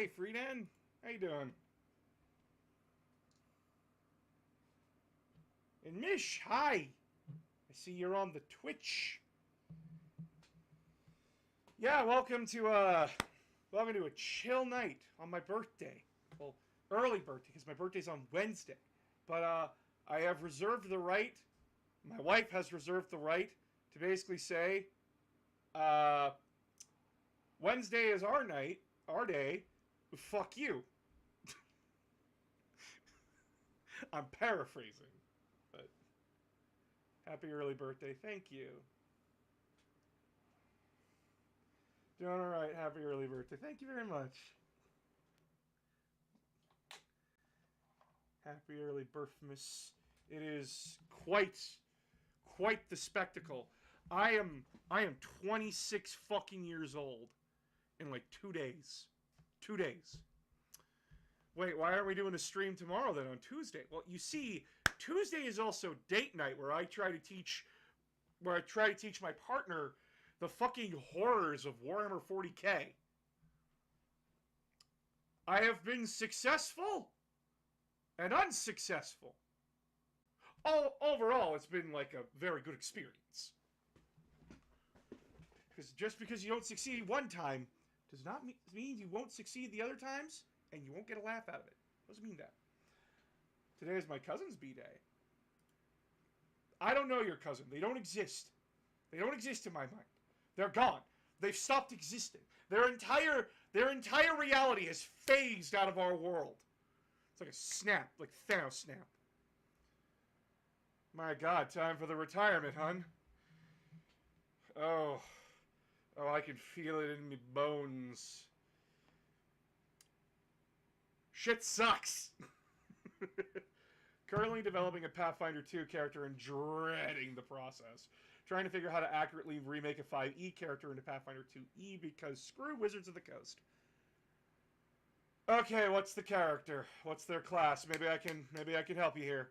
Hey, Friedan. How you doing? And Mish, hi. I see you're on the Twitch. Yeah, welcome to a chill night on my birthday. Well, early birthday, because my birthday's on Wednesday. But I have reserved the right, my wife has reserved the right to basically say, Wednesday is our night, our day, fuck you. I'm paraphrasing, but happy early birthday, thank you. Doing alright, happy early birthday, thank you very much. Happy early birthmas. It is quite the spectacle. I am 26 fucking years old in like 2 days. 2 days. Wait, why aren't we doing a stream tomorrow then on Tuesday? Well, you see, Tuesday is also date night where I try to teach my partner the fucking horrors of Warhammer 40k. I have been successful and unsuccessful. Overall, it's been like a very good experience. Because just because you don't succeed one time does not mean you won't succeed the other times, and you won't get a laugh out of it. Doesn't mean that. Today is my cousin's Bday. I don't know your cousin. They don't exist. They don't exist in my mind. They're gone. They've stopped existing. Their entire reality has phased out of our world. It's like a snap, like Thanos snap. My God, time for the retirement, hun. Oh, I can feel it in me bones. Shit sucks. Currently developing a Pathfinder 2 character and dreading the process. Trying to figure out how to accurately remake a 5e character into Pathfinder 2e because screw Wizards of the Coast. Okay, what's the character? What's their class? Maybe I can help you here.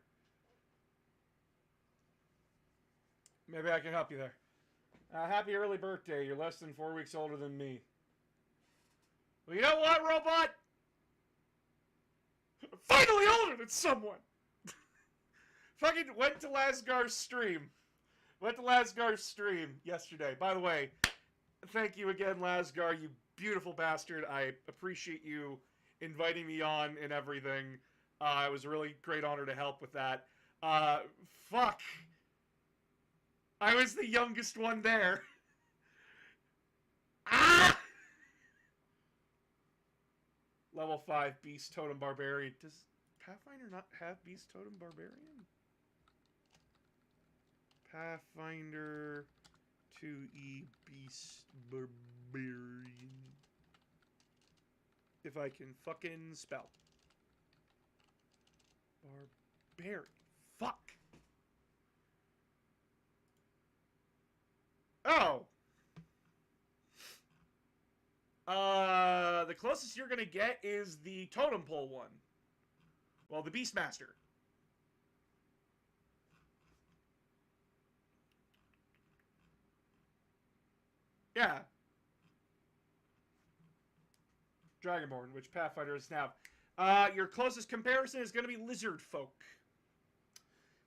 Maybe I can help you there. Happy early birthday. You're less than 4 weeks older than me. Well, you know what, robot? I'm finally older than someone! Fucking went to Lasgar's stream. Went to Lasgar's stream yesterday. By the way, thank you again, Lasgar, you beautiful bastard. I appreciate you inviting me on and everything. It was a really great honor to help with that. Fuck. I was the youngest one there. Ah! Level 5 Beast Totem Barbarian. Does Pathfinder not have Beast Totem Barbarian? Pathfinder 2e Beast Barbarian. If I can fucking spell. Barbarian. Fuck. Oh! The closest you're gonna get is the Totem Pole one. Well, the Beastmaster. Yeah. Dragonborn, which Pathfinders have. Your closest comparison is going to be Lizard Folk.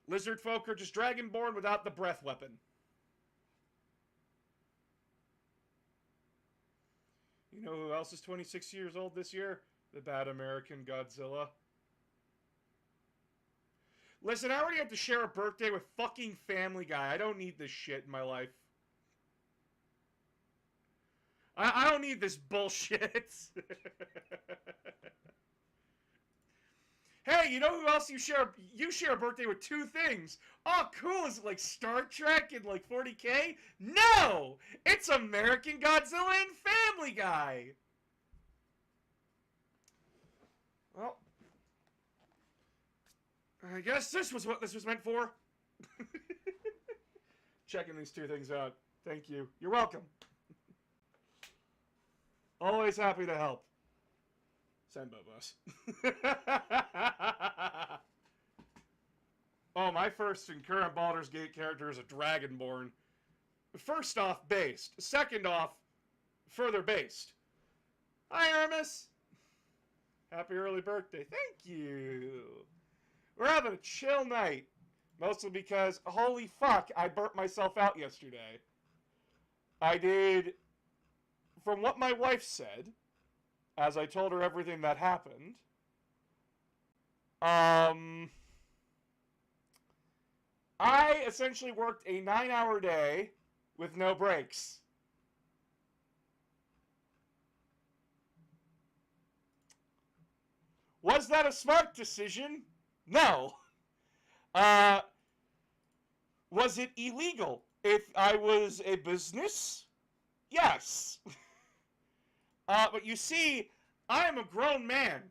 Lizard Folk are just Dragonborn without the breath weapon. You know who else is 26 years old this year? The bad American Godzilla. Listen, I already have to share a birthday with fucking Family Guy. I don't need this shit in my life. I don't need this bullshit. Hey, you know who else you share? You share a birthday with 2 things. Oh, cool. Is it like Star Trek and like 40k? No! It's American Godzilla and Family Guy. Well, I guess this was what this was meant for. Checking these 2 things out. Thank you. You're welcome. Always happy to help. Send Bobos. Oh, my first and current Baldur's Gate character is a Dragonborn. First off, based. Second off, further based. Hi, Aramis. Happy early birthday. Thank you. We're having a chill night. Mostly because, holy fuck, I burnt myself out yesterday. I did, from what my wife said, as I told her everything that happened, I essentially worked a 9-hour day with no breaks. Was that a smart decision? No. Uh, was it illegal? If I was a business? Yes. But you see, I'm a grown man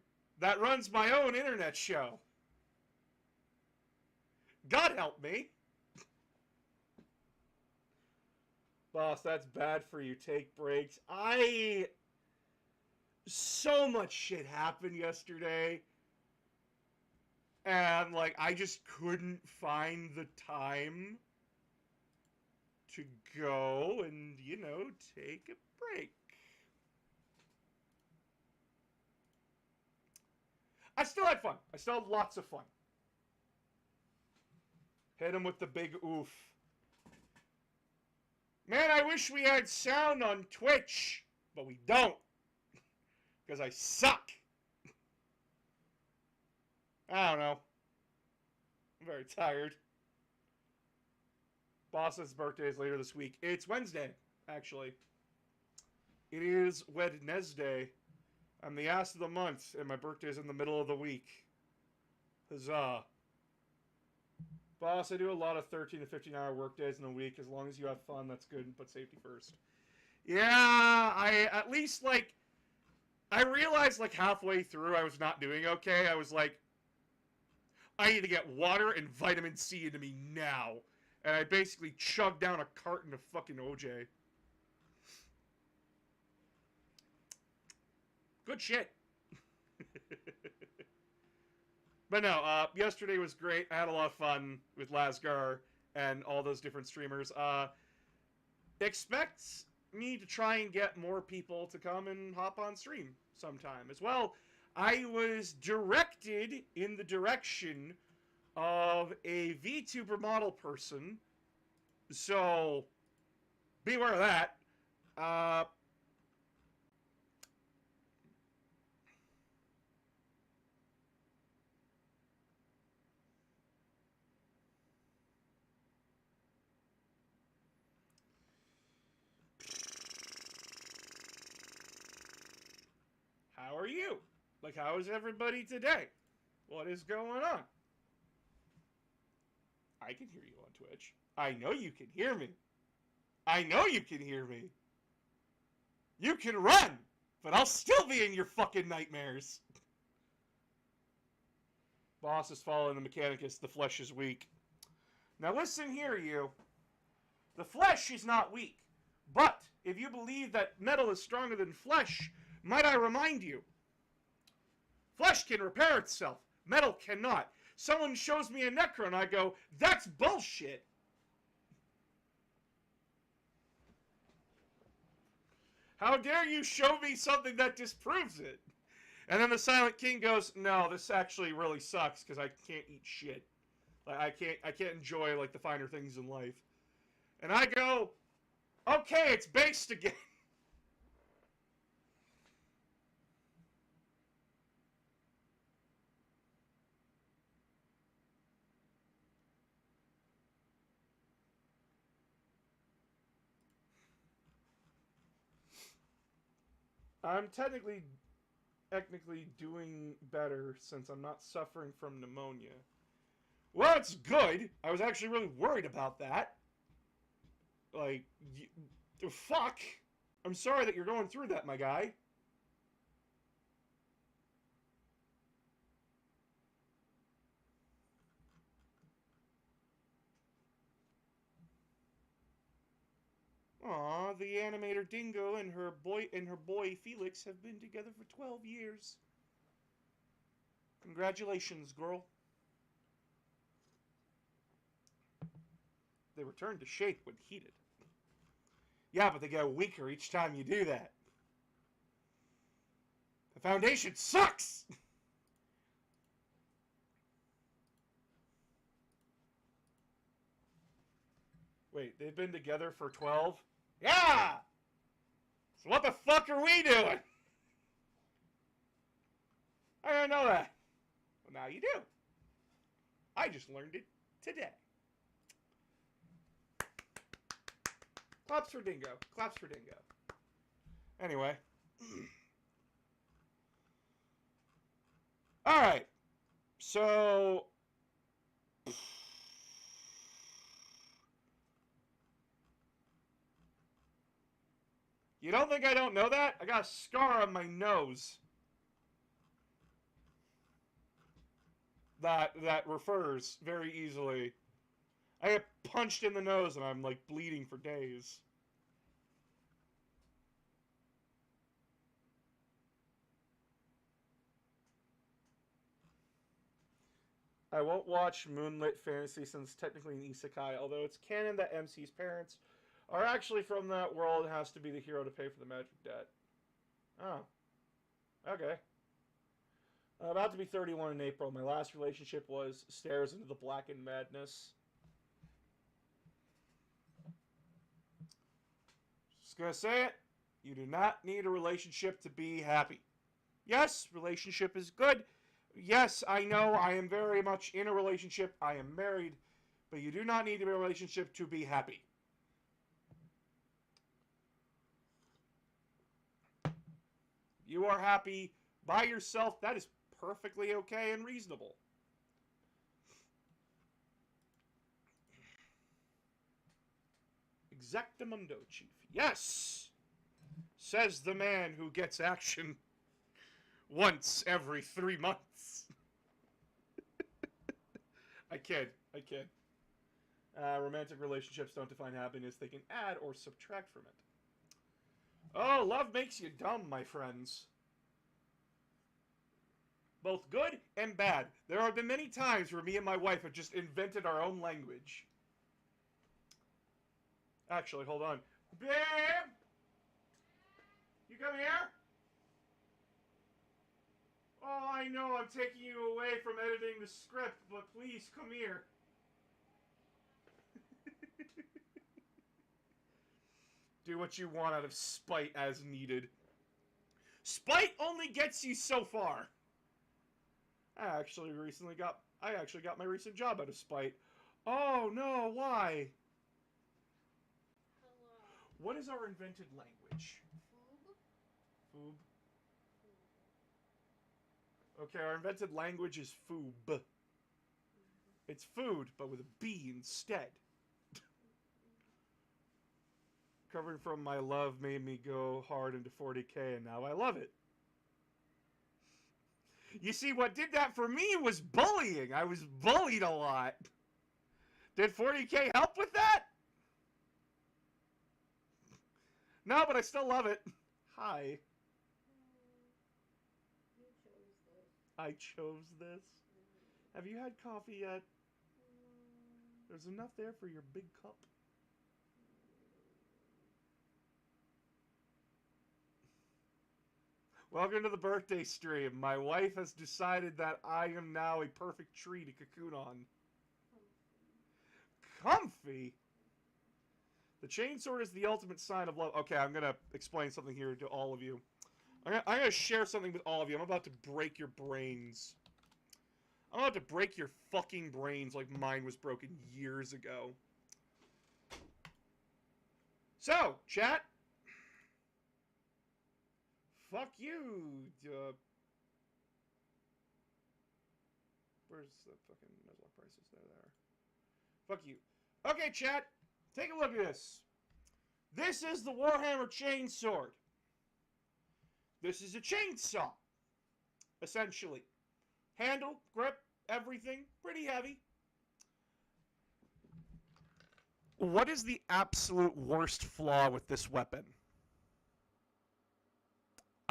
that runs my own internet show. God help me. Boss, that's bad for you. Take breaks. So much shit happened yesterday. And, like, I just couldn't find the time to go and, take a break. I still had fun. I still had lots of fun. Hit him with the big oof. Man, I wish we had sound on Twitch, but we don't. Because I suck. I don't know. I'm very tired. Boss's birthday is later this week. It's Wednesday, actually. It is Wednesday. I'm the ass of the month, and my birthday is in the middle of the week. Huzzah. Boss, I do a lot of 13 to 15-hour work days in a week. As long as you have fun, that's good, and put safety first. Yeah, I at least, like, I realized, like, halfway through I was not doing okay. I was like, I need to get water and vitamin C into me now. And I basically chugged down a carton of fucking OJ. Good shit. But no, yesterday was great. I had a lot of fun with Lasgar and all those different streamers. Expect me to try and get more people to come and hop on stream sometime as well. I was directed in the direction of a VTuber model person, so beware of that. How are you? Like, how is everybody today? What is going on? I can hear you on Twitch. I know you can hear me. I know you can hear me. You can run, but I'll still be in your fucking nightmares. Boss is following the Mechanicus. The flesh is weak. Now listen here, you. The flesh is not weak. But if you believe that metal is stronger than flesh, might I remind you, flesh can repair itself. Metal cannot. Someone shows me a Necro and I go, that's bullshit. How dare you show me something that disproves it? And then the Silent King goes, no, this actually really sucks because I can't eat shit. Like, I can't enjoy, like, the finer things in life. And I go, okay, it's based again. I'm technically doing better since I'm not suffering from pneumonia. Well, it's good. I was actually really worried about that. Like, fuck. I'm sorry that you're going through that, my guy. Aw, the animator Dingo and her boy Felix have been together for 12 years. Congratulations, girl. They return to shape when heated. Yeah, but they get weaker each time you do that. The Foundation sucks! Wait, they've been together for 12? Yeah! So what the fuck are we doing? I didn't know that. Well, now you do. I just learned it today. Claps for Dingo. Claps for Dingo. Anyway. Alright. So... You don't think I don't know that? I got a scar on my nose. That refers very easily. I get punched in the nose and I'm like bleeding for days. I won't watch Moonlit Fantasy since technically an isekai, although it's canon that MC's parents are actually from that world and has to be the hero to pay for the magic debt. Oh. Okay. I'm about to be 31 in April. My last relationship was Stares into the Blackened Madness. Just gonna say it. You do not need a relationship to be happy. Yes, relationship is good. Yes, I know I am very much in a relationship. I am married. But you do not need a relationship to be happy. You are happy by yourself. That is perfectly okay and reasonable. Exactamundo, Chief. Yes! Says the man who gets action once every 3 months. I kid. Romantic relationships don't define happiness. They can add or subtract from it. Oh, love makes you dumb, my friends. Both good and bad. There have been many times where me and my wife have just invented our own language. Actually, hold on. Babe! You come here? Oh, I know I'm taking you away from editing the script, but please come here. Do what you want out of spite as needed. Spite only gets you so far. I actually got my recent job out of spite. Oh no, why? Hello. What is our invented language? Foob? Foob. Okay, our invented language is foob. It's food, but with a B instead. Recovering from my love made me go hard into 40K, and now I love it. You see, what did that for me was bullying. I was bullied a lot. Did 40K help with that? No, but I still love it. Hi. You chose this. I chose this. Have you had coffee yet? There's enough there for your big cup. Welcome to the birthday stream. My wife has decided that I am now a perfect tree to cocoon on. Comfy? The chainsword is the ultimate sign of love. Okay, I'm going to explain something here to all of you. I'm going to share something with all of you. I'm about to break your brains. I'm about to break your fucking brains like mine was broken years ago. So, chat. Fuck you. Where's the fucking Nuzlocke prices? There they are. Fuck you. Okay, chat. Take a look at this. This is the Warhammer Chainsword. This is a chainsaw. Essentially. Handle, grip, everything. Pretty heavy. What is the absolute worst flaw with this weapon?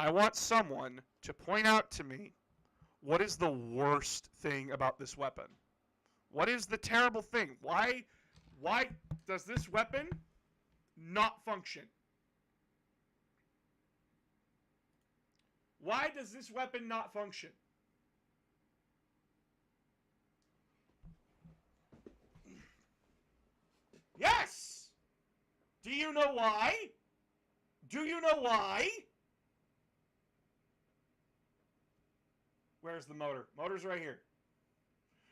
I want someone to point out to me what is the worst thing about this weapon. What is the terrible thing? Why does this weapon not function? Why does this weapon not function? Yes! Do you know why? Do you know why? Where's the motor? Motor's right here.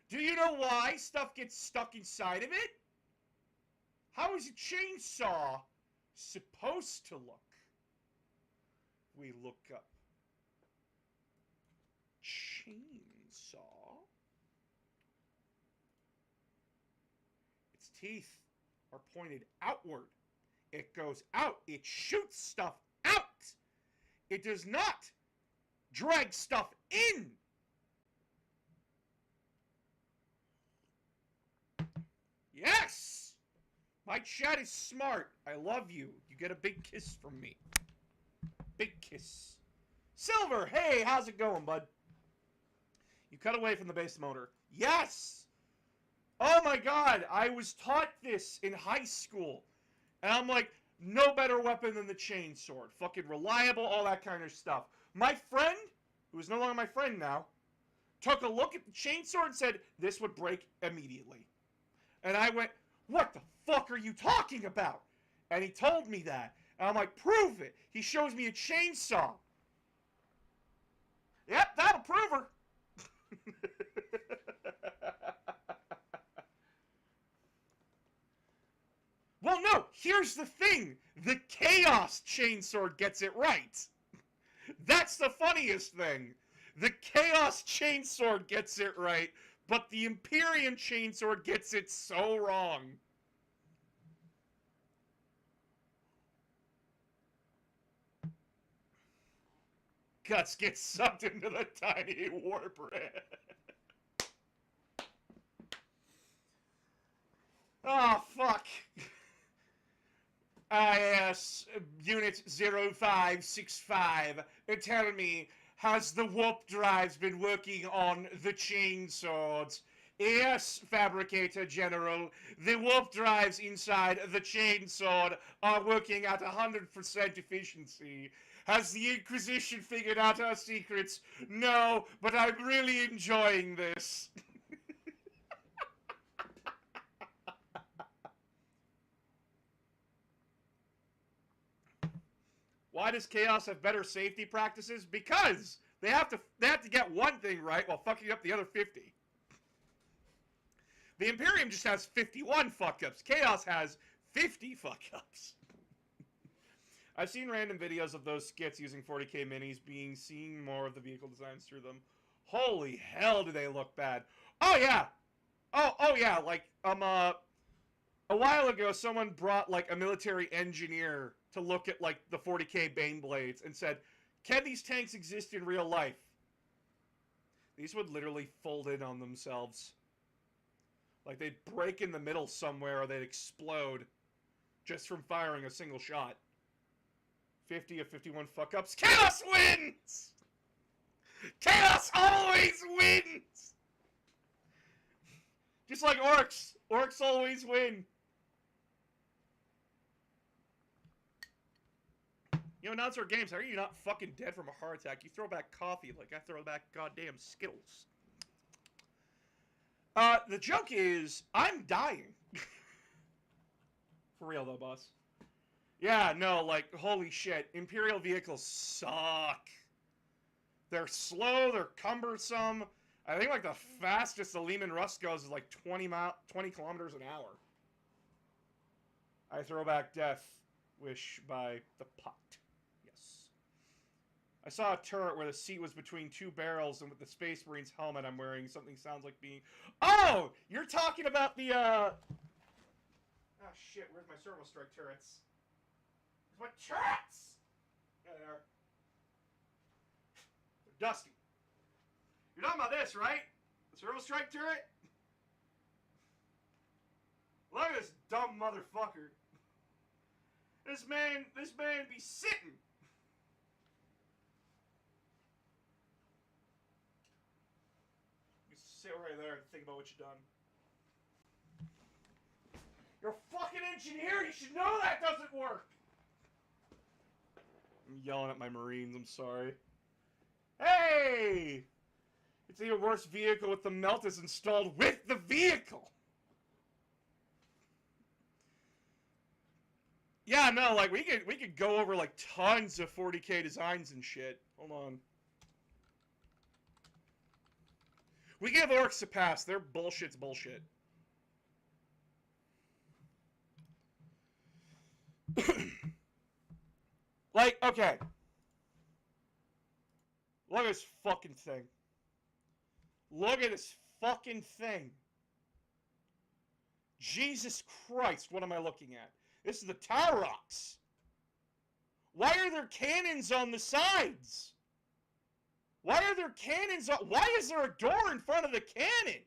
Do you know why stuff gets stuck inside of it? How is a chainsaw supposed to look? We look up chainsaw. Its teeth are pointed outward. It goes out. It shoots stuff out. It does not drag stuff in. Yes! My chat is smart. I love you. You get a big kiss from me. Big kiss. Silver, hey, how's it going, bud? You cut away from the base motor. Yes! Oh my god, I was taught this in high school. And I'm like, no better weapon than the chainsword. Fucking reliable, all that kind of stuff. My friend, who is no longer my friend now, took a look at the chainsword and said, this would break immediately. And I went, what the fuck are you talking about? And he told me that. And I'm like, prove it. He shows me a chainsaw. Yep, that'll prove her. Well, no, here's the thing. The Chaos Chainsword gets it right. That's the funniest thing. The Chaos Chainsword gets it right, but the Empyrean Chainsword gets it so wrong. Guts get sucked into the tiny warp red. Oh, fuck. Yes, Unit 0565, tell me, has the warp drives been working on the chainswords? Yes, Fabricator General, the warp drives inside the chainsword are working at 100% efficiency. Has the Inquisition figured out our secrets? No, but I'm really enjoying this. Why does Chaos have better safety practices? Because they have to get one thing right while fucking up the other 50. The Imperium just has 51 fuck-ups. Chaos has 50 fuck-ups. I've seen random videos of those skits using 40k minis seeing more of the vehicle designs through them. Holy hell, do they look bad. Oh, yeah. Oh, yeah. Like, a while ago, someone brought, like, a military engineer to look at, like, the 40k Baneblades and said, can these tanks exist in real life? These would literally fold in on themselves. Like, they'd break in the middle somewhere or they'd explode just from firing a single shot. 50 of 51 fuck-ups. Chaos wins! Chaos always wins! Just like orcs. Orcs always win. You know, announcer games, how are you not fucking dead from a heart attack? You throw back coffee like I throw back goddamn Skittles. The joke is, I'm dying. For real though, boss. Yeah, no, like, holy shit. Imperial vehicles suck. They're slow, they're cumbersome. I think, like, the fastest the Lehman Russ goes is, like, 20 kilometers an hour. I throw back Death Wish by the pot. Yes. I saw a turret where the seat was between two barrels, and with the Space Marine's helmet I'm wearing, something sounds like being... Oh! You're talking about the, Oh, shit, where's my Servo Strike turrets? Where's my turrets? Yeah, they are. They're dusty. You're talking about this, right? The Servo Strike turret? Look at this dumb motherfucker. This man be sitting. You sit right there and think about what you've done. You're a fucking engineer. You should know that doesn't work. I'm yelling at my Marines. I'm sorry. Hey! It's even worse vehicle with the melt is installed with the vehicle. Yeah, no, like we could go over like tons of 40K designs and shit. Hold on. We give orcs a pass. Their bullshit's bullshit. Like, okay. Look at this fucking thing. Look at this fucking thing. Jesus Christ, what am I looking at? This is the Tower Rocks. Why are there cannons on the sides? Why are there cannons on... Why is there a door in front of the cannon?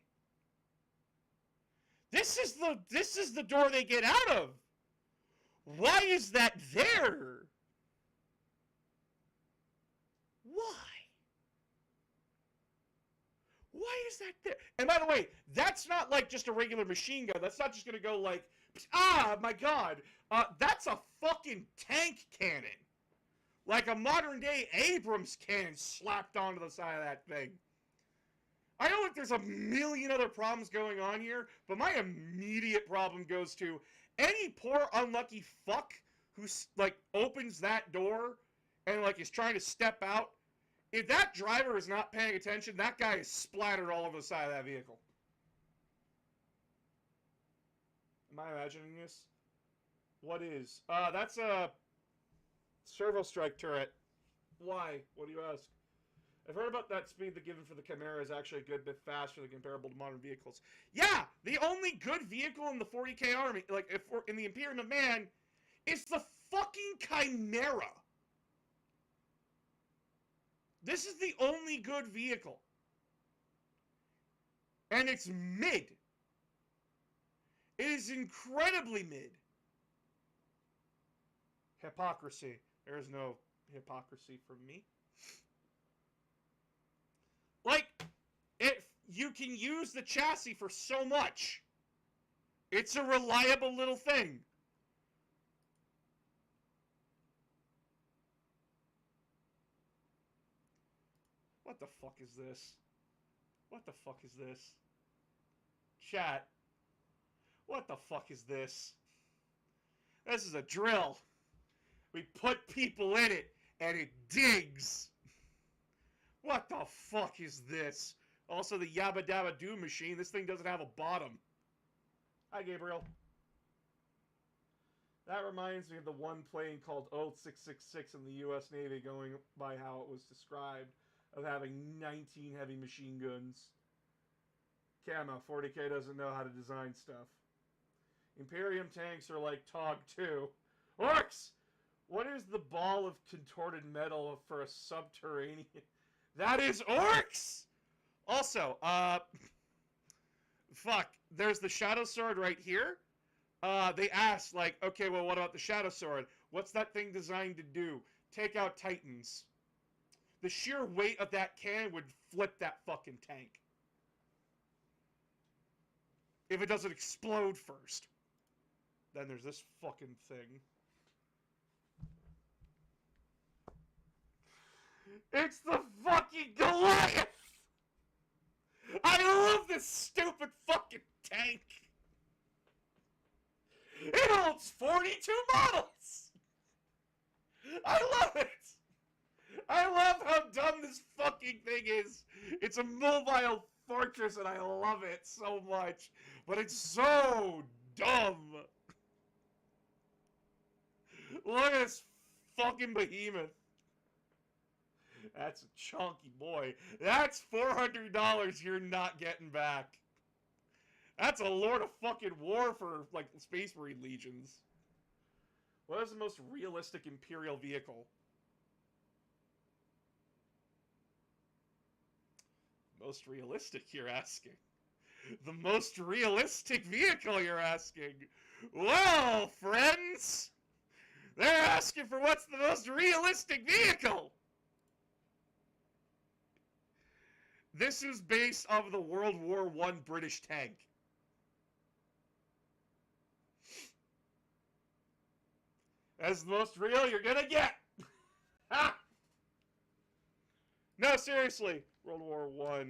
This is the door they get out of. Why is that there? Why? Why is that there? And by the way, that's not like just a regular machine gun. That's not just going to go like, ah, my God. That's a fucking tank cannon. Like a modern day Abrams cannon slapped onto the side of that thing. I know that there's a million other problems going on here, but my immediate problem goes to any poor unlucky fuck who like opens that door and like is trying to step out. If that driver is not paying attention, that guy is splattered all over the side of that vehicle. Am I imagining this? What is? That's a servo strike turret. Why? What do you ask? I've heard about that speed that given for the Chimera is actually a good bit faster than comparable to modern vehicles. Yeah, the only good vehicle in the 40K army, like if we're in the Imperium of Man, is the fucking Chimera. This is the only good vehicle. And it's mid. It is incredibly mid. Hypocrisy. There is no hypocrisy from me. Like, if you can use the chassis for so much. It's a reliable little thing. What the fuck is this? What the fuck is this? Chat. What the fuck is this? This is a drill. We put people in it, and it digs. What the fuck is this? Also, the Yabba Dabba Doo machine. This thing doesn't have a bottom. Hi, Gabriel. That reminds me of the one plane called Oath 666 in the U.S. Navy, going by how it was described, of having 19 heavy machine guns. Camo, 40K doesn't know how to design stuff. Imperium tanks are like TOG 2. Orcs! What is the ball of contorted metal for a subterranean... That is orcs! Also, fuck, there's the Shadow Sword right here. They asked, like, okay, well, what about the Shadow Sword? What's that thing designed to do? Take out Titans. The sheer weight of that cannon would flip that fucking tank. If it doesn't explode first. Then there's this fucking thing. It's the fucking Goliath! I love this stupid fucking tank! It holds 42 models! I love it! I love how dumb this fucking thing is! It's a mobile fortress and I love it so much. But it's so dumb! Look at this fucking behemoth. That's a chunky boy. That's $400 you're not getting back. That's a Lord of fucking War for, like, Space Marine legions. What is the most realistic Imperial vehicle? Most realistic, you're asking. The most realistic vehicle, you're asking. Well, friends, they're asking for what's the most realistic vehicle. This is based off the World War I British tank. That's the most real you're gonna get. Ha! No, seriously. World War I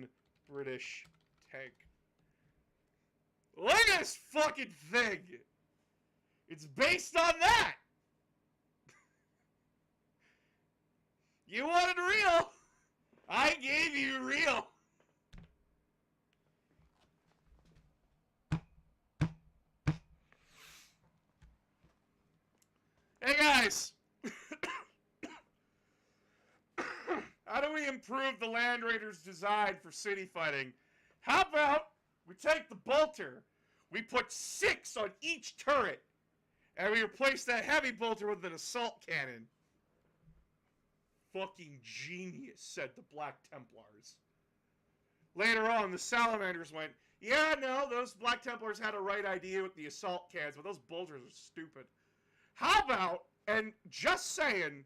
British tank. Look at this fucking thing. It's based on that. You wanted real. I gave you real. Hey guys. How do we improve the Land Raiders design for city fighting? How about we take the bolter, we put 6 on each turret, and we replace that heavy bolter with an assault cannon. Fucking genius, said the Black Templars. Later on, the Salamanders went, yeah, no, those Black Templars had a right idea with the assault cannons, but those bolters are stupid. How about, and just saying,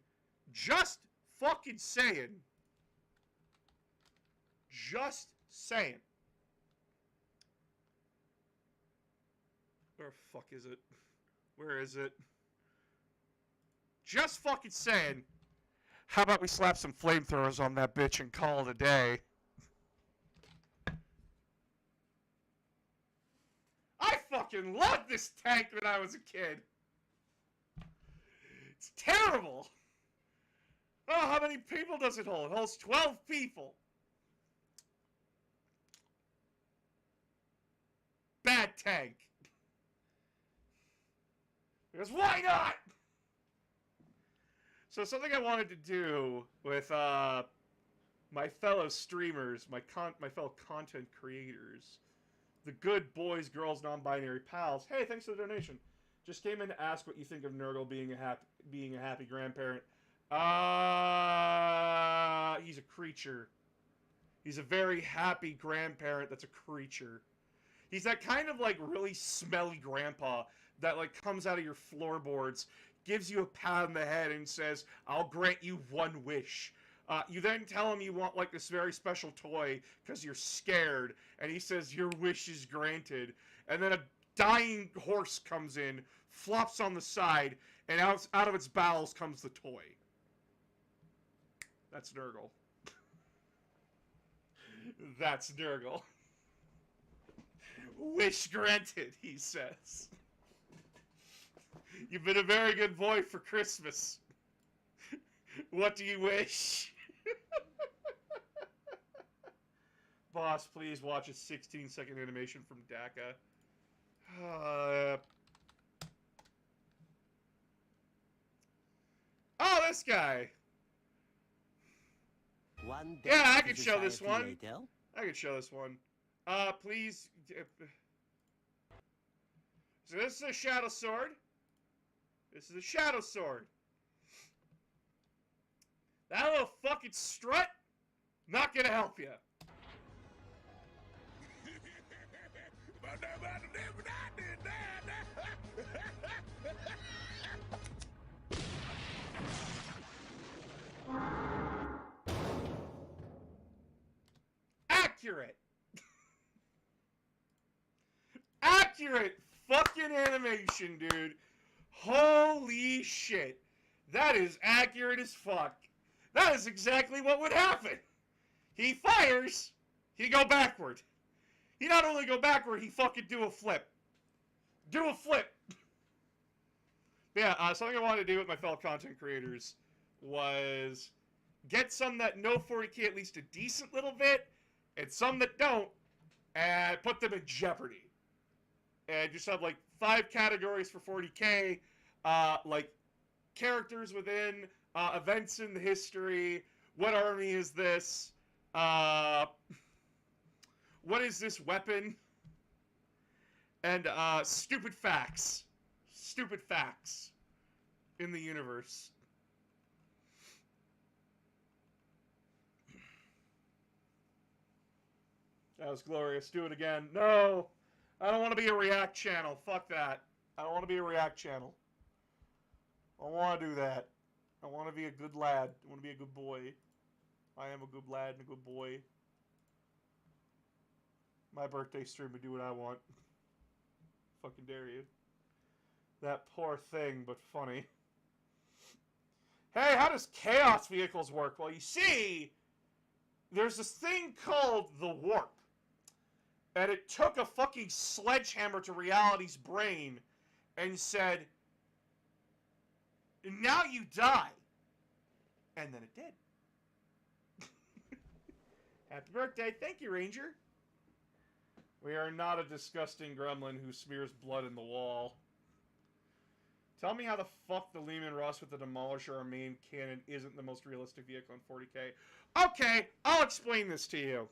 just fucking saying, just saying. Where the fuck is it? Where is it? Just fucking saying. How about we slap some flamethrowers on that bitch and call it a day? I fucking loved this tank when I was a kid. It's terrible. Oh, how many people does it hold? It holds 12 people. Bad tank. Because why not? So something I wanted to do with my fellow streamers, my fellow content creators, the good boys, girls, non-binary pals. Hey, thanks for the donation. Just came in to ask what you think of Nurgle being a happy grandparent. He's a creature. He's a very happy grandparent that's a creature. He's that kind of, like, really smelly grandpa that, like, comes out of your floorboards, gives you a pat on the head and says, I'll grant you one wish. You then tell him you want, like, this very special toy because you're scared, and he says, your wish is granted. And then a dying horse comes in, flops on the side, and out of its bowels comes the toy. That's Nurgle. That's Nurgle. Wish granted, he says. You've been a very good boy for Christmas. What do you wish? Boss, please watch a 16-second animation from Daka. Oh, this guy. Yeah, I could show this one. I could show this one. Please. So this is a shadow sword. This is a shadow sword. That little fucking strut, not gonna help you. Accurate. Accurate fucking animation, dude. Holy shit. That is accurate as fuck. That is exactly what would happen. He fires, he go backward. He not only go backward, he fucking do a flip. Do a flip. Yeah, something I wanted to do with my fellow content creators was get some that know 40k at least a decent little bit, and some that don't, and put them in jeopardy. And just have like 5 categories for 40k, like characters within, events in the history, what army is this, what is this weapon, and stupid facts. Stupid facts in the universe. That was glorious. Do it again. No! I don't want to be a react channel. Fuck that. I don't want to be a react channel. I don't want to do that. I want to be a good lad. I want to be a good boy. I am a good lad and a good boy. My birthday stream would do what I want. Fucking dare you. That poor thing, but funny. Hey, how does chaos vehicles work? Well, you see, there's this thing called the warp. And it took a fucking sledgehammer to reality's brain and said, now you die. And then it did. Happy birthday. Thank you, Ranger. We are not a disgusting gremlin who smears blood in the wall. Tell me how the fuck the Lehman Russ with the Demolisher, our main cannon, isn't the most realistic vehicle in 40K. Okay, I'll explain this to you.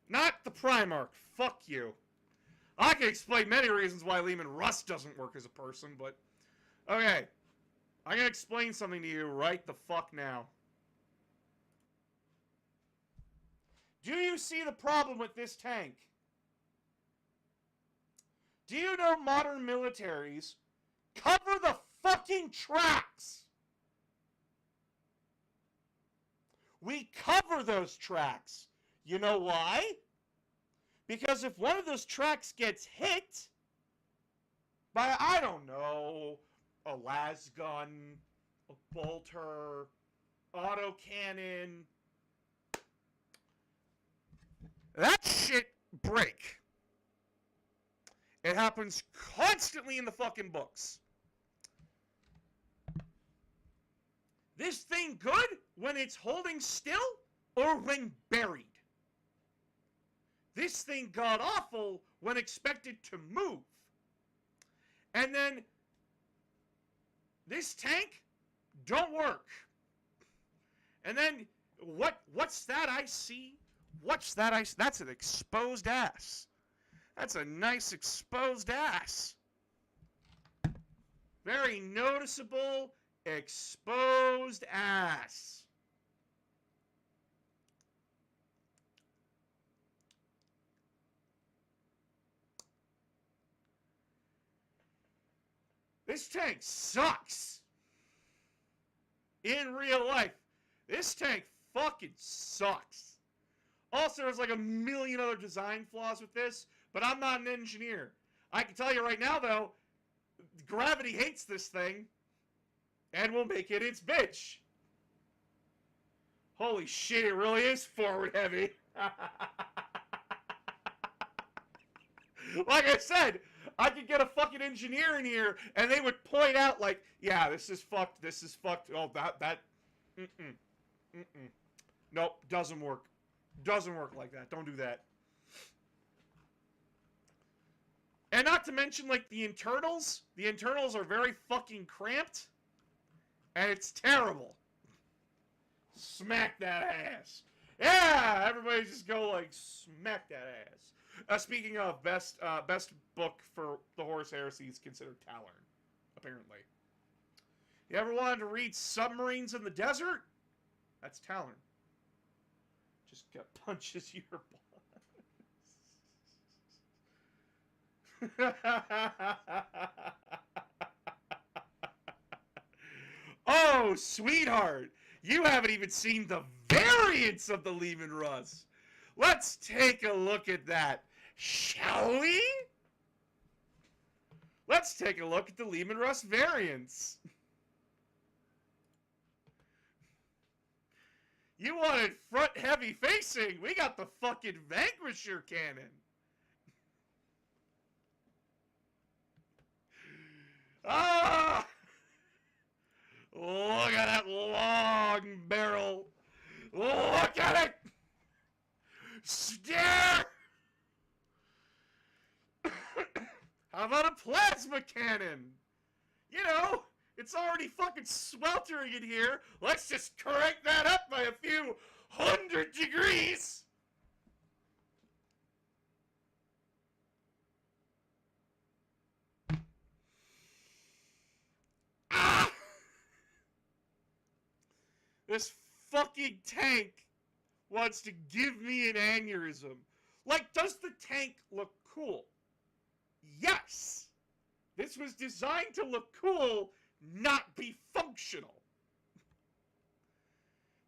Not the Primarch. Fuck you. I can explain many reasons why Lehman Russ doesn't work as a person, but... Okay. I'm gonna explain something to you right the fuck now. Do you see the problem with this tank? Do you know modern militaries cover the fucking tracks? We cover those tracks. You know why? Because if one of those tracks gets hit by, I don't know, a las gun, a bolter, autocannon, that shit break. It happens constantly in the fucking books. This thing good when it's holding still or when buried? This thing got awful when expected to move. And then this tank don't work. And then what's that I see? What's that I see? That's an exposed ass. That's a nice exposed ass. Very noticeable exposed ass. This tank sucks. In real life, this tank fucking sucks. Also, there's like a million other design flaws with this, but I'm not an engineer. I can tell you right now, though, gravity hates this thing, and will make it its bitch. Holy shit, it really is forward heavy. Like I said, I could get a fucking engineer in here, and they would point out, like, yeah, this is fucked, this is fucked. Oh, that, Nope, doesn't work. Doesn't work like that. Don't do that. And not to mention, like, the internals. The internals are very fucking cramped. And it's terrible. Smack that ass. Yeah! Everybody just go, like, smack that ass. Speaking of, best book for the Horus Heresy is considered Talern, apparently. You ever wanted to read Submarines in the Desert? That's Talern. Just punches your balls. Oh, sweetheart! You haven't even seen the variants of the Lehman Russ. Let's take a look at that, shall we? Let's take a look at the Lehman Russ variants. You wanted front heavy facing. We got the fucking Vanquisher cannon. Ah! Look at that long barrel. Look at it. Stare. How about a plasma cannon? You know, it's already fucking sweltering in here. Let's just crank that up by a few 100 degrees. Ah! This fucking tank wants to give me an aneurysm. Like, does the tank look cool? Yes. This was designed to look cool, not be functional.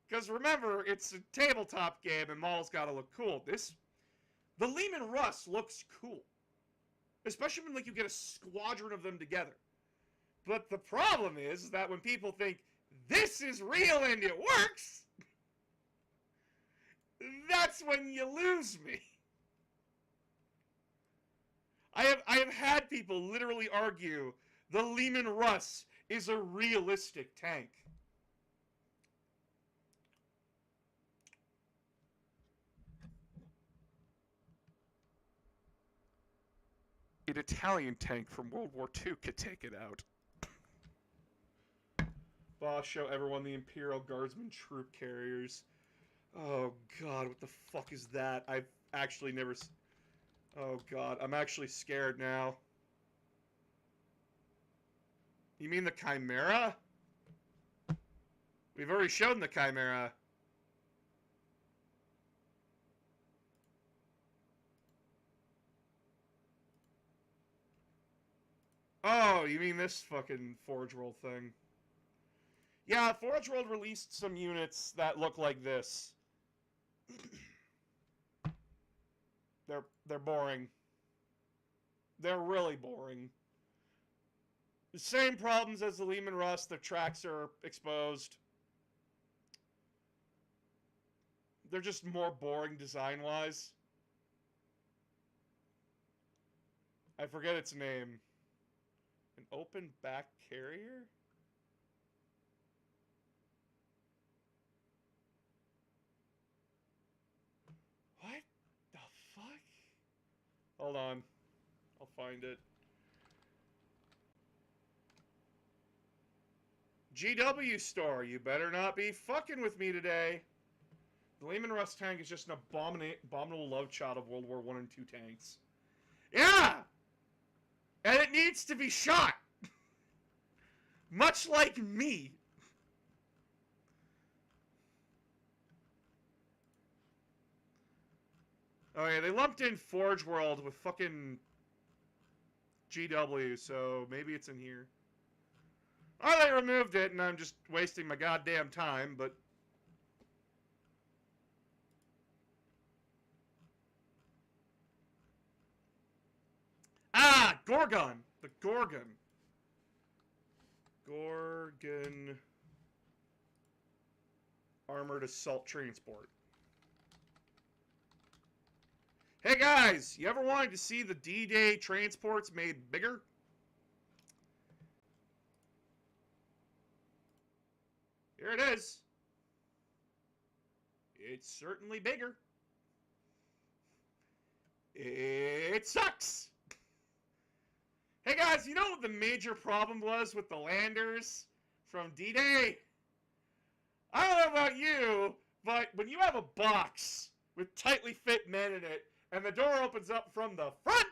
Because remember, it's a tabletop game and models gotta look cool. The Lehman Russ looks cool. Especially when, like, you get a squadron of them together. But the problem is that when people think this is real and it works, that's when you lose me. I have had people literally argue the Lehman Russ is a realistic tank. An Italian tank from World War II could take it out. Boss show everyone the Imperial Guardsman troop carriers. Oh god, what the fuck is that? I've actually never... Oh god, I'm actually scared now. You mean the Chimera? We've already shown the Chimera. Oh, you mean this fucking Forge World thing. Yeah, Forge World released some units that look like this. They're boring. They're really boring. The same problems as the Lehman Russ. The tracks are exposed. They're just more boring design-wise. I forget its name. An open back carrier? What the fuck? Hold on. I'll find it. GW store, you better not be fucking with me today. The Lehman Russ tank is just an abominable love child of World War I and II tanks. Yeah! And it needs to be shot! Much like me. Oh yeah, they lumped in Forge World with fucking GW, so maybe it's in here. Or they removed it and I'm just wasting my goddamn time, but... Ah! Gorgon! The Gorgon. Gorgon... Armored Assault Transport. Hey guys! You ever wanted to see the D-Day transports made bigger? Here it is. It's certainly bigger. It sucks! Hey guys, you know what the major problem was with the landers from D-Day? I don't know about you, but when you have a box with tightly fit men in it, and the door opens up from the front,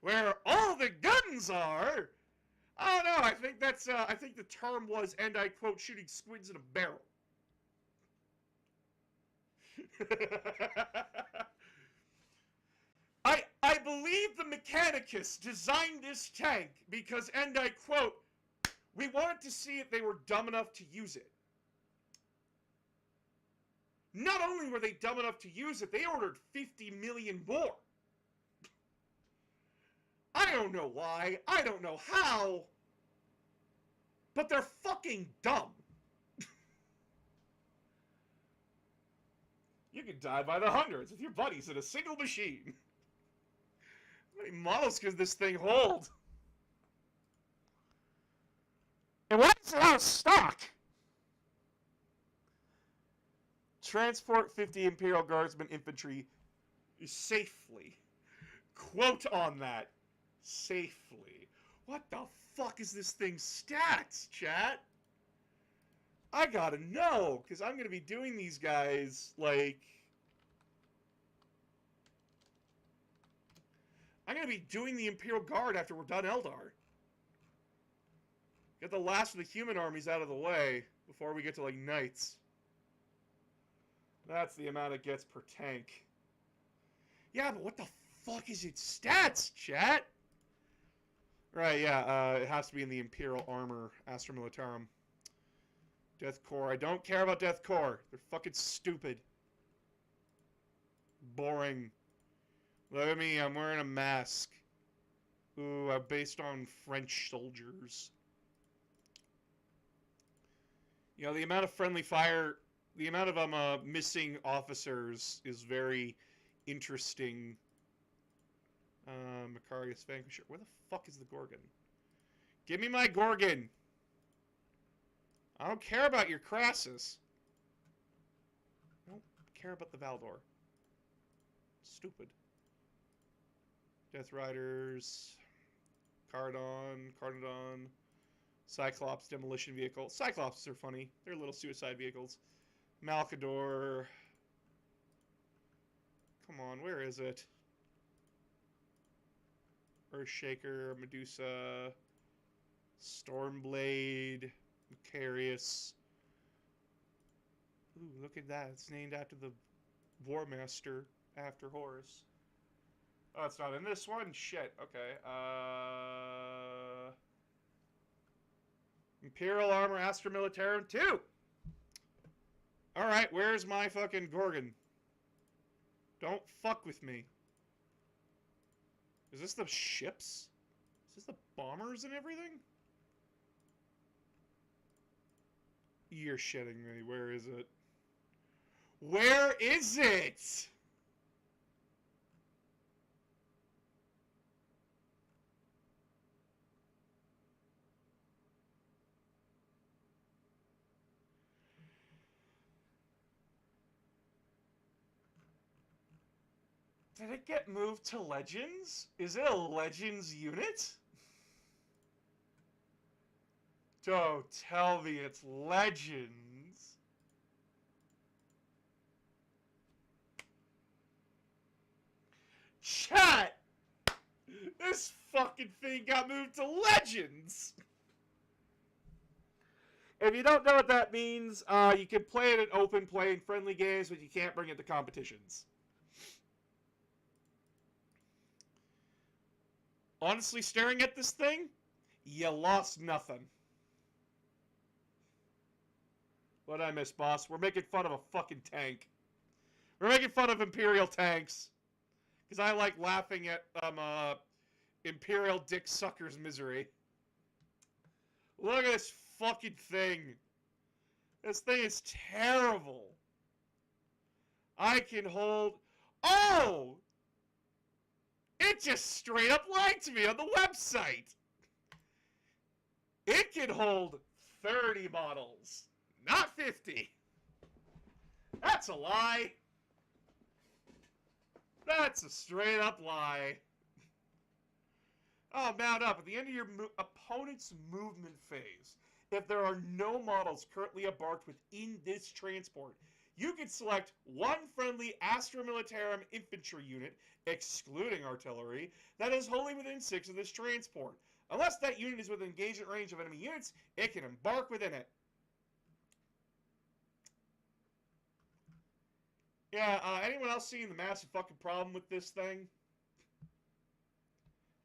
where all the guns are, I don't know, I think that's, I think the term was, and I quote, shooting squids in a barrel. I believe the Mechanicus designed this tank because, and I quote, we wanted to see if they were dumb enough to use it. Not only were they dumb enough to use it, they ordered 50 million more. I don't know why, I don't know how, but they're fucking dumb. You could die by the hundreds with your buddies in a single machine. How many models can this thing hold? And why is it out of stock? Transport 50 Imperial Guardsmen infantry safely. Quote on that. Safely. What the fuck is this thing's stats, chat? I gotta know, because I'm gonna be doing these guys, like... I'm gonna be doing the Imperial Guard after we're done Eldar. Get the last of the human armies out of the way before we get to, like, Knights. That's the amount it gets per tank. Yeah, but what the fuck is its stats, chat? Right, yeah, it has to be in the Imperial Armor, Astra Militarum. Death Corps. I don't care about Death Corps. They're fucking stupid. Boring. Look at me, I'm wearing a mask. Ooh, I'm based on French soldiers. You know, the amount of friendly fire, the amount of missing officers is very interesting. Macarius Vanquisher. Where the fuck is the Gorgon? Give me my Gorgon! I don't care about your Crassus. I don't care about the Valdor. Stupid. Death Riders. Carnodon. Cyclops Demolition Vehicle. Cyclops are funny. They're little suicide vehicles. Malcador. Come on, where is it? Earthshaker, Medusa, Stormblade, Macarius. Ooh, look at that. It's named after the War Master after Horus. Oh, it's not in this one? Shit. Okay. Imperial Armor Astra Militarum 2. Alright, where's my fucking Gorgon? Don't fuck with me. Is this the ships? Is this the bombers and everything? You're shitting me. Where is it? Where is it? Did it get moved to Legends? Is it a Legends unit? Don't tell me it's Legends. Chat! This fucking thing got moved to Legends! If you don't know what that means, you can play it in open play in friendly games, but you can't bring it to competitions. Honestly, staring at this thing, you lost nothing. What did I miss, boss? We're making fun of a fucking tank. We're making fun of Imperial tanks. Because I like laughing at Imperial dick sucker's misery. Look at this fucking thing. This thing is terrible. I can hold... Oh! It just straight up lied to me on the website. It can hold 30 models, not 50. That's a lie. That's a straight up lie. Oh, mount up. At the end of your opponent's movement phase, if there are no models currently embarked within this transport, you can select one friendly Astra Militarum infantry unit, excluding artillery, that is wholly within 6 of this transport. Unless that unit is within engagement range of enemy units, it can embark within it. Yeah, anyone else seeing the massive fucking problem with this thing?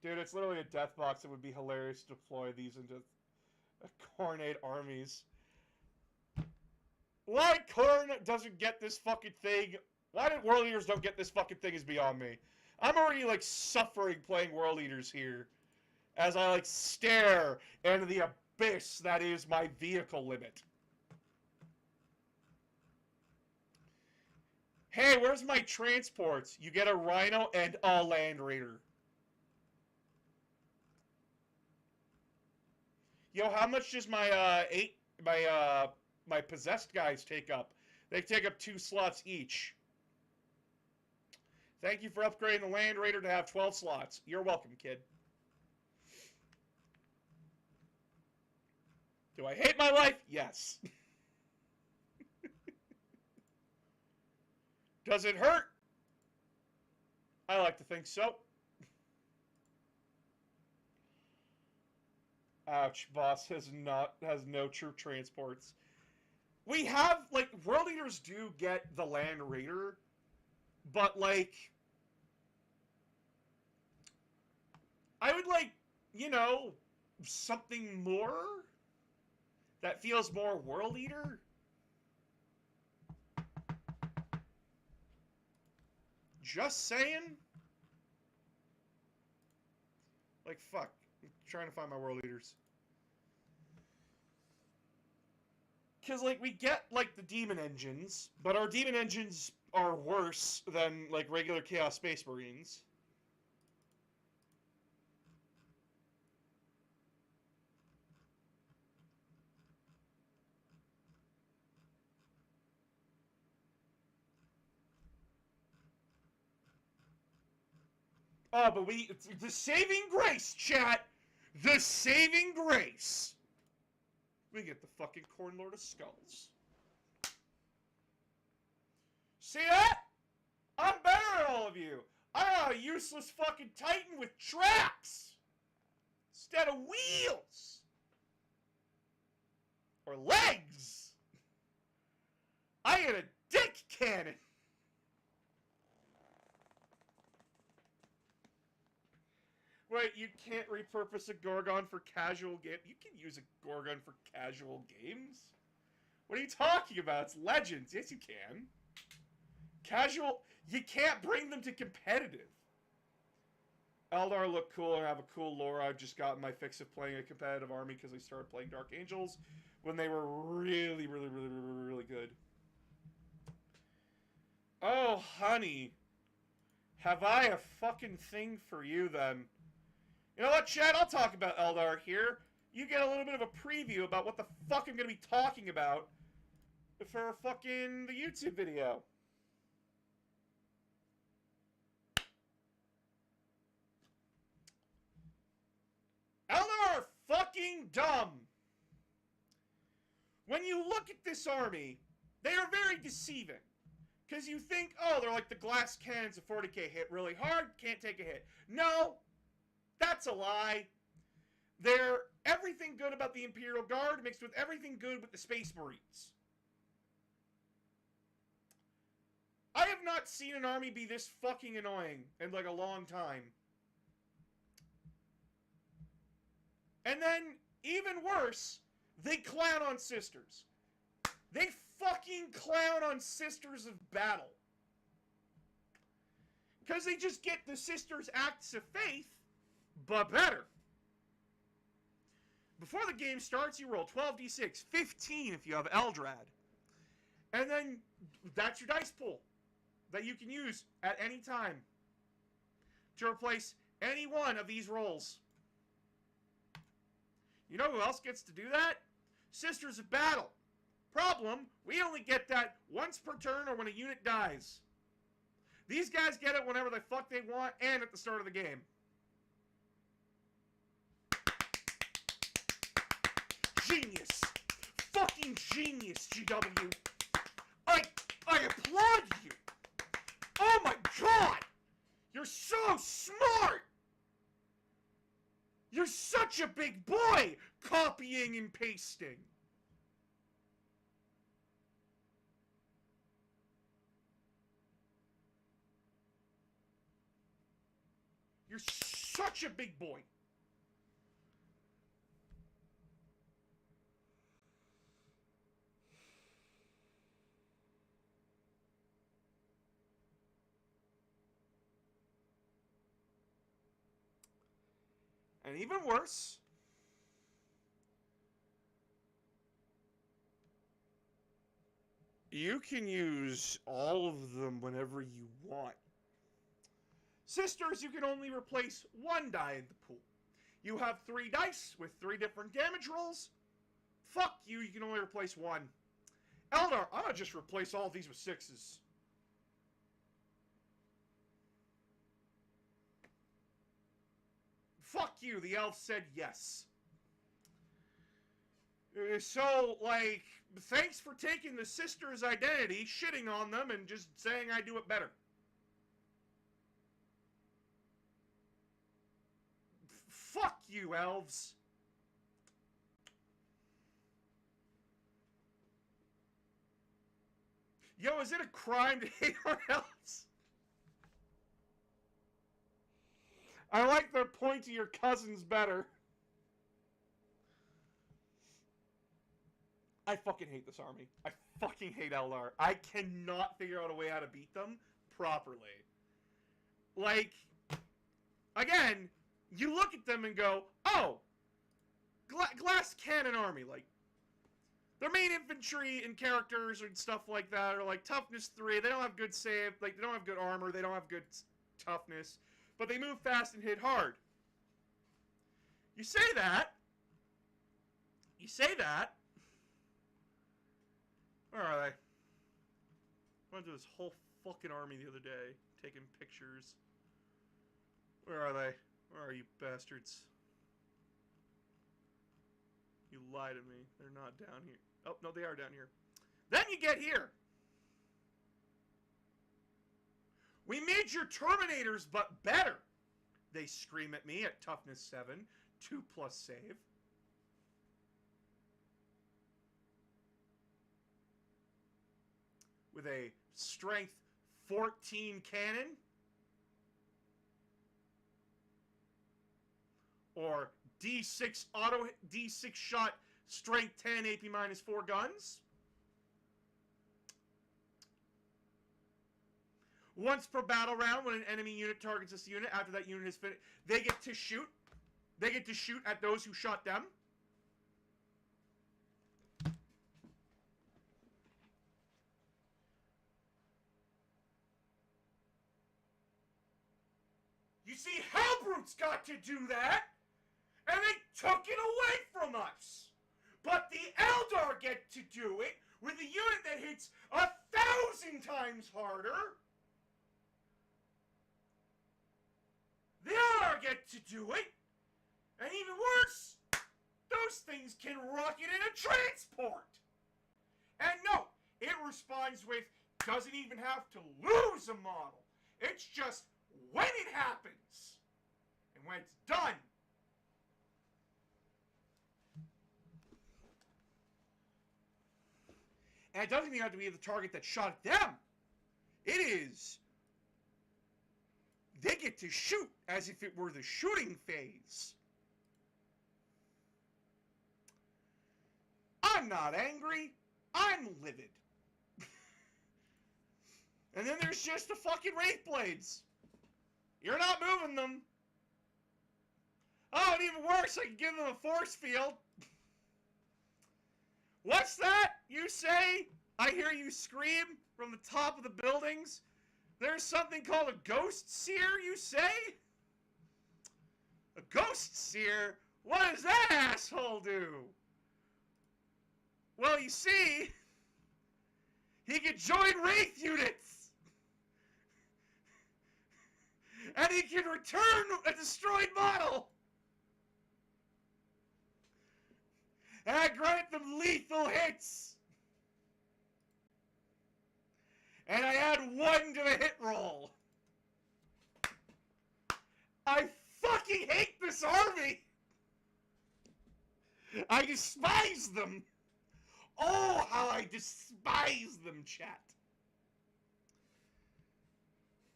Dude, it's literally a death box. It would be hilarious to deploy these into Khornate armies. Why Khorn doesn't get this fucking thing? Why did World Eaters don't get this fucking thing is beyond me. I'm already, like, suffering playing World Eaters here. As I, like, stare into the abyss that is my vehicle limit. Hey, where's my transports? You get a Rhino and a Land Raider. Yo, how much does my, my possessed guys take up? They take up 2 slots each. Thank you for upgrading the Land Raider to have 12 slots. You're welcome, kid. Do I hate my life? Yes. Does it hurt? I like to think so. Ouch, boss has no troop transports. We have, like, World Eaters do get the Land Raider, but, like, I would like, you know, something more that feels more World Eater. Just saying. Like, fuck. I'm trying to find my World Eaters. Because, like, we get, like, the demon engines, but our demon engines are worse than, like, regular Chaos Space Marines. Oh, but it's the saving grace, chat! The saving grace! We get the fucking Corn Lord of Skulls. See that? I'm better than all of you. I'm a useless fucking Titan with traps! Instead of wheels! Or legs! I had a dick cannon! Wait, you can't repurpose a Gorgon for casual game? You can use a Gorgon for casual games? What are you talking about? It's Legends. Yes, you can. Casual... You can't bring them to competitive. Eldar look cool and have a cool lore. I've just gotten my fix of playing a competitive army because I started playing Dark Angels when they were really, really, really, really, really good. Oh, honey. Have I a fucking thing for you, then? You know what, Chad? I'll talk about Eldar here. You get a little bit of a preview about what the fuck I'm going to be talking about for fucking the YouTube video. Eldar are fucking dumb. When you look at this army, they are very deceiving. Because you think, oh, they're like the glass cannons of 40k, hit really hard, can't take a hit. No, that's a lie. They're everything good about the Imperial Guard mixed with everything good with the Space Marines. I have not seen an army be this fucking annoying in like a long time. And then, even worse, they clown on sisters. They fucking clown on Sisters of Battle. Because they just get the Sisters' Acts of Faith, but better. Before the game starts, you roll 12d6, 15 if you have Eldrad. And then, that's your dice pool that you can use at any time to replace any one of these rolls. You know who else gets to do that? Sisters of Battle. Problem, we only get that once per turn or when a unit dies. These guys get it whenever the fuck they want and at the start of the game. Genius. Fucking genius, GW. I applaud you. Oh my god. You're so smart. You're such a big boy, copying and pasting. You're such a big boy. And even worse, you can use all of them whenever you want. Sisters, you can only replace one die in the pool. You have 3 dice with 3 different damage rolls. Fuck you, you can only replace one. Eldar, I'm gonna just replace all of these with 6s. Fuck you, the elf said yes. So, like, thanks for taking the sisters' identity, shitting on them, and just saying I do it better. Fuck you, elves. Yo, is it a crime to hate on elves? I like the point to your cousins better. I fucking hate this army. I fucking hate Eldar. I cannot figure out a way how to beat them properly. Like, again, you look at them and go, oh, glass cannon army. Like, their main infantry and characters and stuff like that are like toughness 3. They don't have good save, like they don't have good armor, they don't have good toughness, but they move fast and hit hard. You say that. Where are they? I went through this whole fucking army the other day, taking pictures. Where are they? Where are you bastards? You lie to me. They're not down here. Oh, no, they are down here. Then you get here. We made your Terminators, but better. They scream at me at toughness 7, 2+ save. With a strength 14 cannon. Or D6 shot, strength 10, AP -4 guns. Once per battle round, when an enemy unit targets this unit, after that unit is finished, they get to shoot. They get to shoot at those who shot them. You see, Hellbrutes got to do that, and they took it away from us. But the Eldar get to do it with a unit that hits 1,000 times harder. The Eldar get to do it, and even worse, those things can rocket in a transport. And no, it responds with, doesn't even have to lose a model. It's just when it happens, and when it's done. And it doesn't even have to be the target that shot them. It is, they get to shoot as if it were the shooting phase. I'm not angry, I'm livid. And then there's just the fucking Wraith Blades. You're not moving them. Oh, it even worse, I can give them a force field. What's that, you say? I hear you scream from the top of the buildings. There's something called a Ghost Seer, you say? A Ghost Seer? What does that asshole do? Well, you see, he can join Wraith units. And he can return a destroyed model. And I grant them lethal hits. And I add 1 to the hit roll. I fucking hate this army. I despise them. Oh, how I despise them, chat.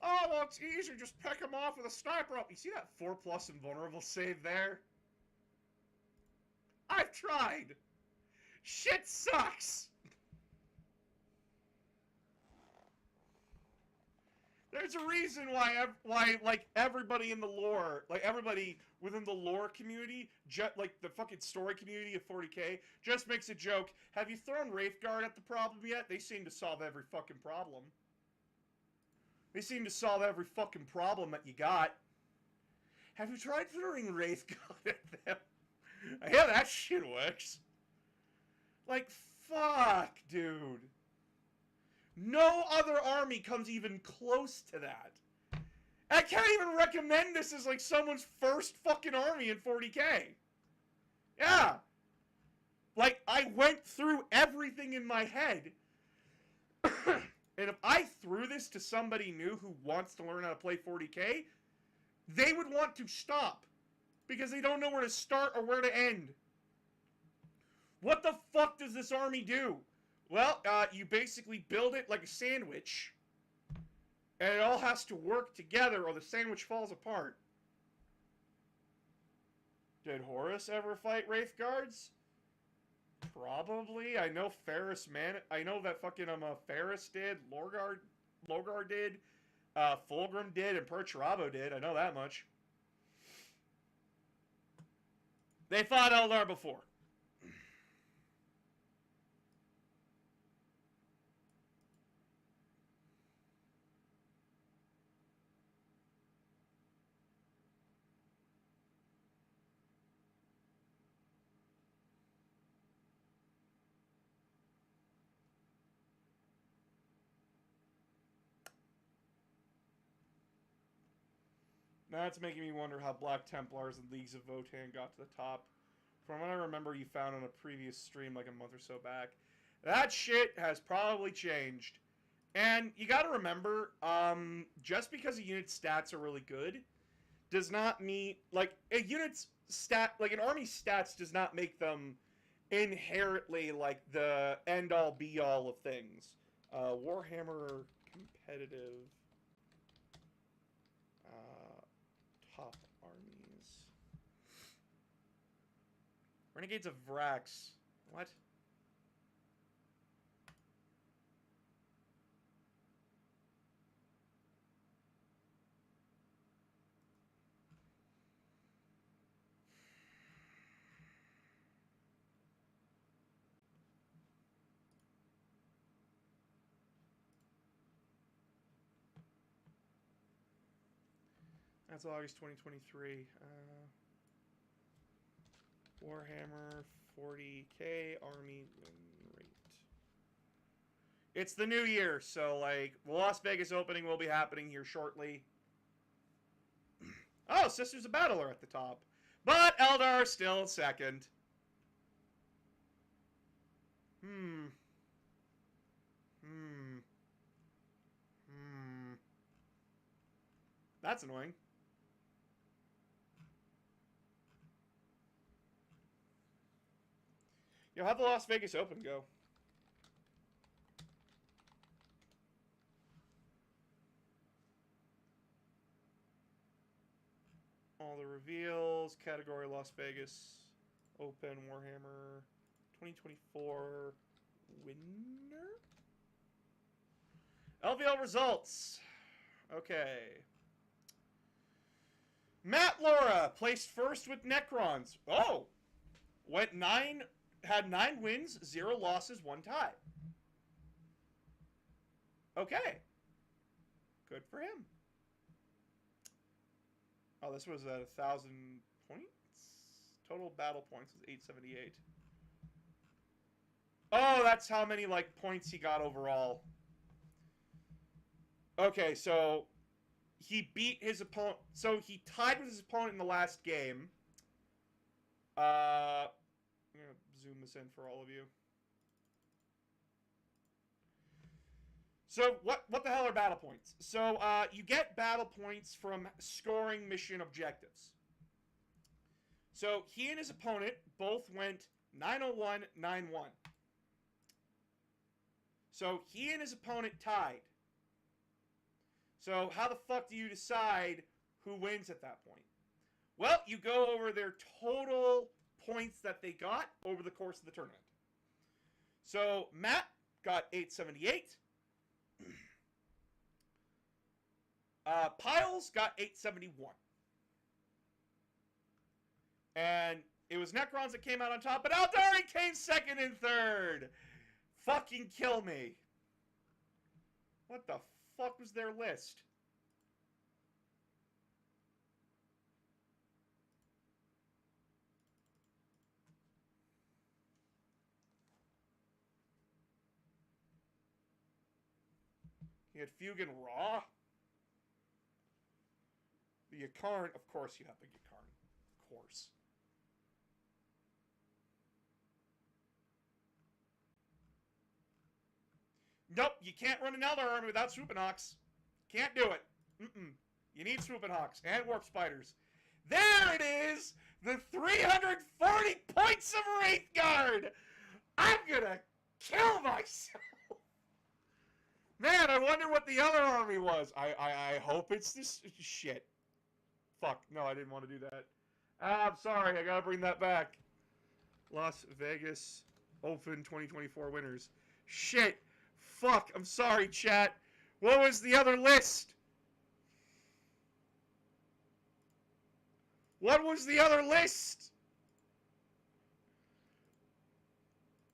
Oh, well, it's easier. Just pick them off with a sniper. You see that 4+ invulnerable save there? I've tried. Shit sucks. There's a reason why like everybody in the lore, like everybody within the lore community, like the fucking story community of 40K, just makes a joke. Have you thrown Wraithguard at the problem yet? They seem to solve every fucking problem. They seem to solve every fucking problem that you got. Have you tried throwing Wraithguard at them? Yeah, that shit works. Like, fuck, dude. No other army comes even close to that. I can't even recommend this as, like, someone's first fucking army in 40K. Yeah. Like, I went through everything in my head. And if I threw this to somebody new who wants to learn how to play 40K, they would want to stop. Because they don't know where to start or where to end. What the fuck does this army do? Well, you basically build it like a sandwich. And it all has to work together or the sandwich falls apart. Did Horus ever fight Wraithguards? Probably. I know Ferris I know that fucking Ferris did, Lorgar did, Fulgrim did, and Perturabo did. I know that much. They fought Eldar before. That's making me wonder how Black Templars and Leagues of Votann got to the top. From what I remember you found on a previous stream like a month or so back. That shit has probably changed. And you gotta remember, just because a unit's stats are really good does not mean, like, a unit's stat, like an army's stats does not make them inherently, like, the end-all be-all of things. Warhammer competitive top armies. Renegades of Vrax. What? That's August 2023. Warhammer 40k army win rate. It's the new year, so like the Las Vegas opening will be happening here shortly. Oh, Sisters of Battle are at the top, but Eldar still second. That's annoying. You'll have the Las Vegas Open go. All the reveals, category Las Vegas, Open, Warhammer, 2024 winner? LVL results. Okay. Matt Laura placed first with Necrons. Oh! Had 9 wins, 0 losses, 1 tie. Okay. Good for him. Oh, this was at 1,000 points? Total battle points was 878. Oh, that's how many, like, points he got overall. Okay, so he beat his opponent. So he tied with his opponent in the last game. I'm going to zoom this in for all of you. So what the hell are battle points? So you get battle points from scoring mission objectives. So he and his opponent both went 901, 9-1. So he and his opponent tied. So how the fuck do you decide who wins at that point? Well, you go over their total points that they got over the course of the tournament. So Matt got 878. Piles got 871. And it was Necrons that came out on top, but Eldari came second and third. Fucking kill me. What the fuck was their list? You had Fugan Raw. The Yakarn, of course you have the Yakarn. Of course. Nope, you can't run an Eldar army without Swoopinhawks. Can't do it. You need Swoopinhawks and Warp Spiders. There it is! The 340 points of Wraith Guard! I'm gonna kill myself! Man, I wonder what the other army was. I hope it's this shit. Fuck, no, I didn't want to do that. I'm sorry, I gotta bring that back. Las Vegas Open 2024 winners. Shit. Fuck, I'm sorry, chat. What was the other list? What was the other list?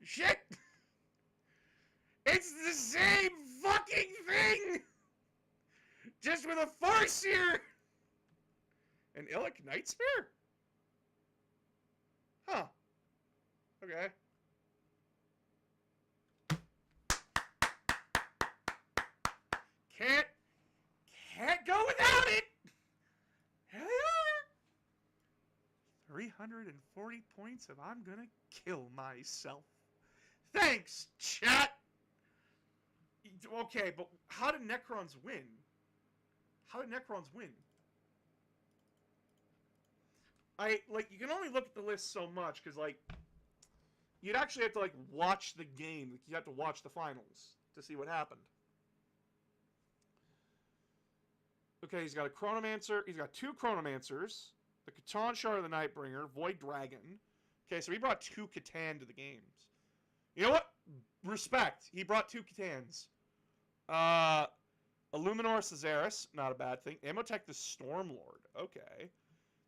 Shit! It's the same fucking thing! Just with a force here! An Illic Nightspear? Huh. Okay. Can't go without it! 340 points and I'm gonna kill myself. Thanks, chat! Okay, but how did Necrons win? How did Necrons win? You can only look at the list so much, because, like, you'd actually have to, like, watch the game. Like, you have to watch the finals to see what happened. Okay, he's got a Chronomancer. He's got 2 Chronomancers. The Catan Shard of the Nightbringer. Void Dragon. Okay, so he brought 2 Catan to the games. You know what? Respect. He brought 2 Catans. Illuminor Caesaris. Not a bad thing. Emotech the Stormlord. Okay.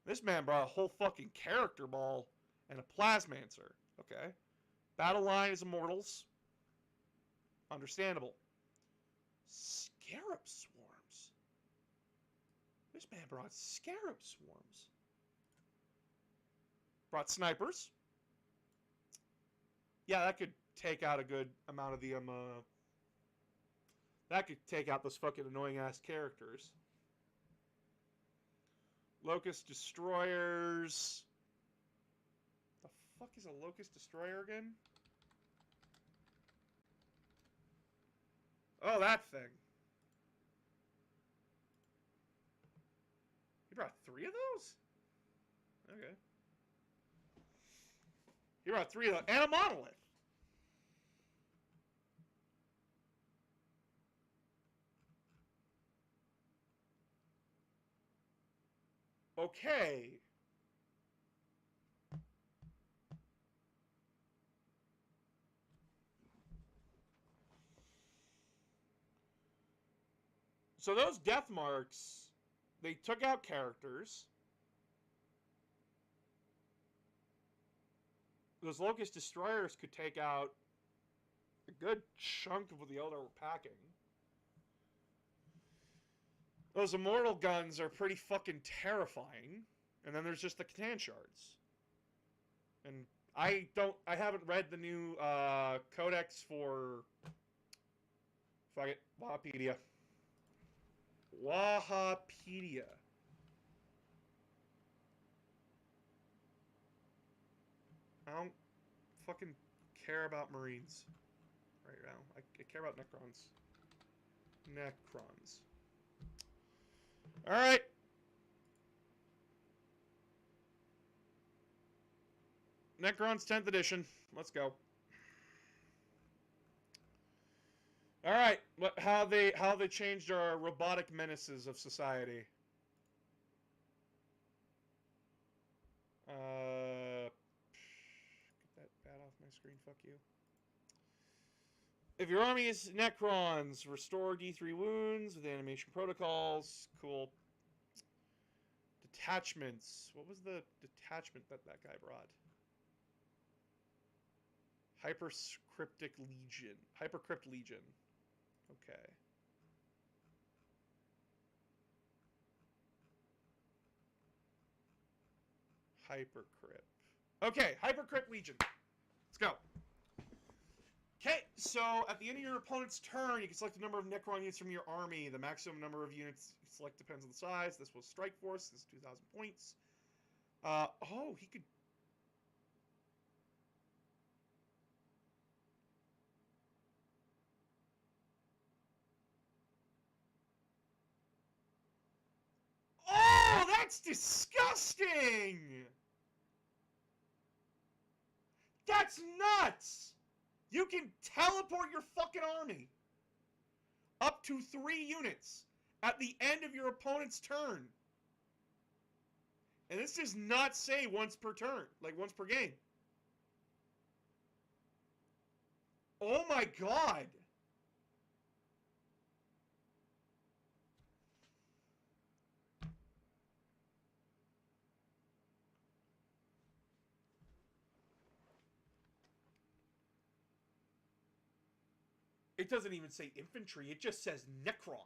This man brought a whole fucking character ball and a Plasmancer. Okay. Battle line is Immortals. Understandable. Scarab Swarms. This man brought Scarab Swarms. Brought Snipers. Yeah, that could take out a good amount of the, that could take out those fucking annoying-ass characters. Locust Destroyers. The fuck is a Locust Destroyer again? Oh, that thing. He brought 3 of those? Okay. He brought 3 of those. And a Monolith. Okay. So those death marks, they took out characters. Those Locust Destroyers could take out a good chunk of what the Eldar were packing. Those Immortal Guns are pretty fucking terrifying. And then there's just the Catan Shards. And I haven't read the new codex for... Fuck it, Wahapedia. Wahapedia. I don't fucking care about Marines right now. I care about Necrons. Necrons. Alright. Necrons 10th edition. Let's go. Alright. How they changed our robotic menaces of society. Get that bat off my screen, fuck you. If your army is Necrons, restore D3 wounds with animation protocols. Cool. Detachments. What was the detachment that guy brought? Hypercryptic Legion. Hypercrypt Legion. Okay. Hypercrypt. Okay, Hypercrypt Legion. Let's go. Okay, so at the end of your opponent's turn, you can select a number of Necron units from your army. The maximum number of units you select depends on the size. This was Strike Force. This is 2,000 points. Oh, he could... Oh, that's disgusting! That's nuts! You can teleport your fucking army up to 3 units at the end of your opponent's turn. And this does not say once per turn, like once per game. Oh my god! It doesn't even say infantry, it just says Necron.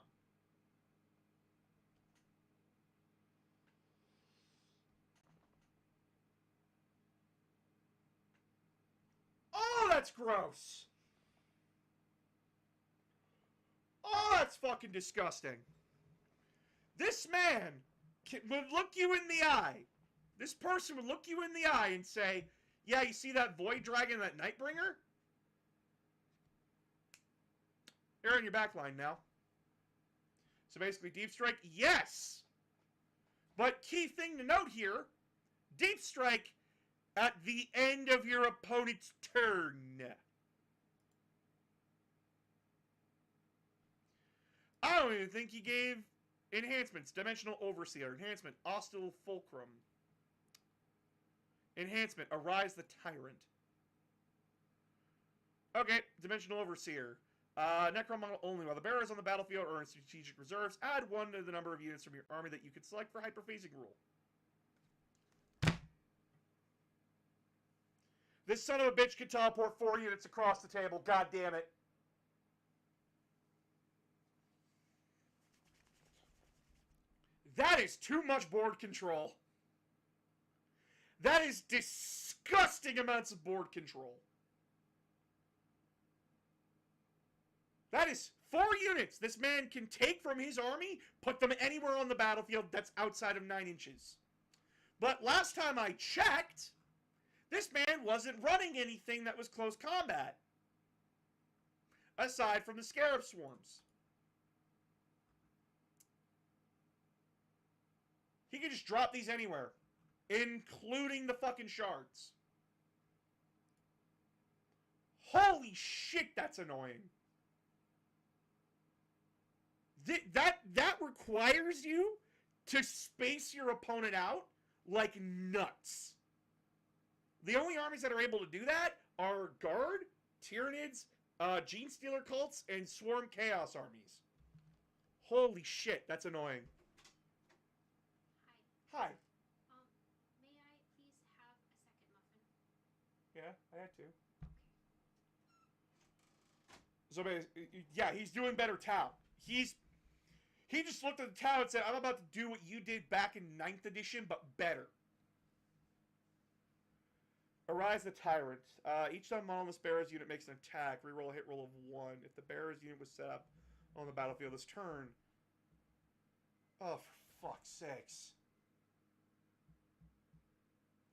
Oh, that's gross! Oh, that's fucking disgusting. This man would look you in the eye this person would look you in the eye and say, yeah, you see that Void Dragon, that Nightbringer? You're in your back line now. So basically, Deep Strike, yes! But key thing to note here, Deep Strike at the end of your opponent's turn. I don't even think he gave enhancements. Dimensional Overseer. Enhancement, Hostile Fulcrum. Enhancement, Arise the Tyrant. Okay, Dimensional Overseer. Necron model only. While the bearer is on the battlefield or in strategic reserves, add 1 to the number of units from your army that you can select for hyperphasing rule. This son of a bitch can teleport 4 units across the table. God damn it. That is too much board control. That is disgusting amounts of board control. That is 4 units this man can take from his army, put them anywhere on the battlefield that's outside of 9 inches. But last time I checked, this man wasn't running anything that was close combat. Aside from the Scarab Swarms. He could just drop these anywhere. Including the fucking shards. Holy shit, that's annoying. That requires you to space your opponent out like nuts. The only armies that are able to do that are Guard, Tyranids, Gene Stealer cults, and Swarm Chaos armies. Holy shit, that's annoying. Hi. Hi. May I please have a second muffin? Yeah, I had to. So, yeah, he's doing better Tau. He just looked at the Tau and said, I'm about to do what you did back in 9th edition, but better. Arise the Tyrant. Each time model in this bearer's unit makes an attack, reroll a hit roll of 1. If the bearer's unit was set up on the battlefield this turn. Oh, for fuck's sakes.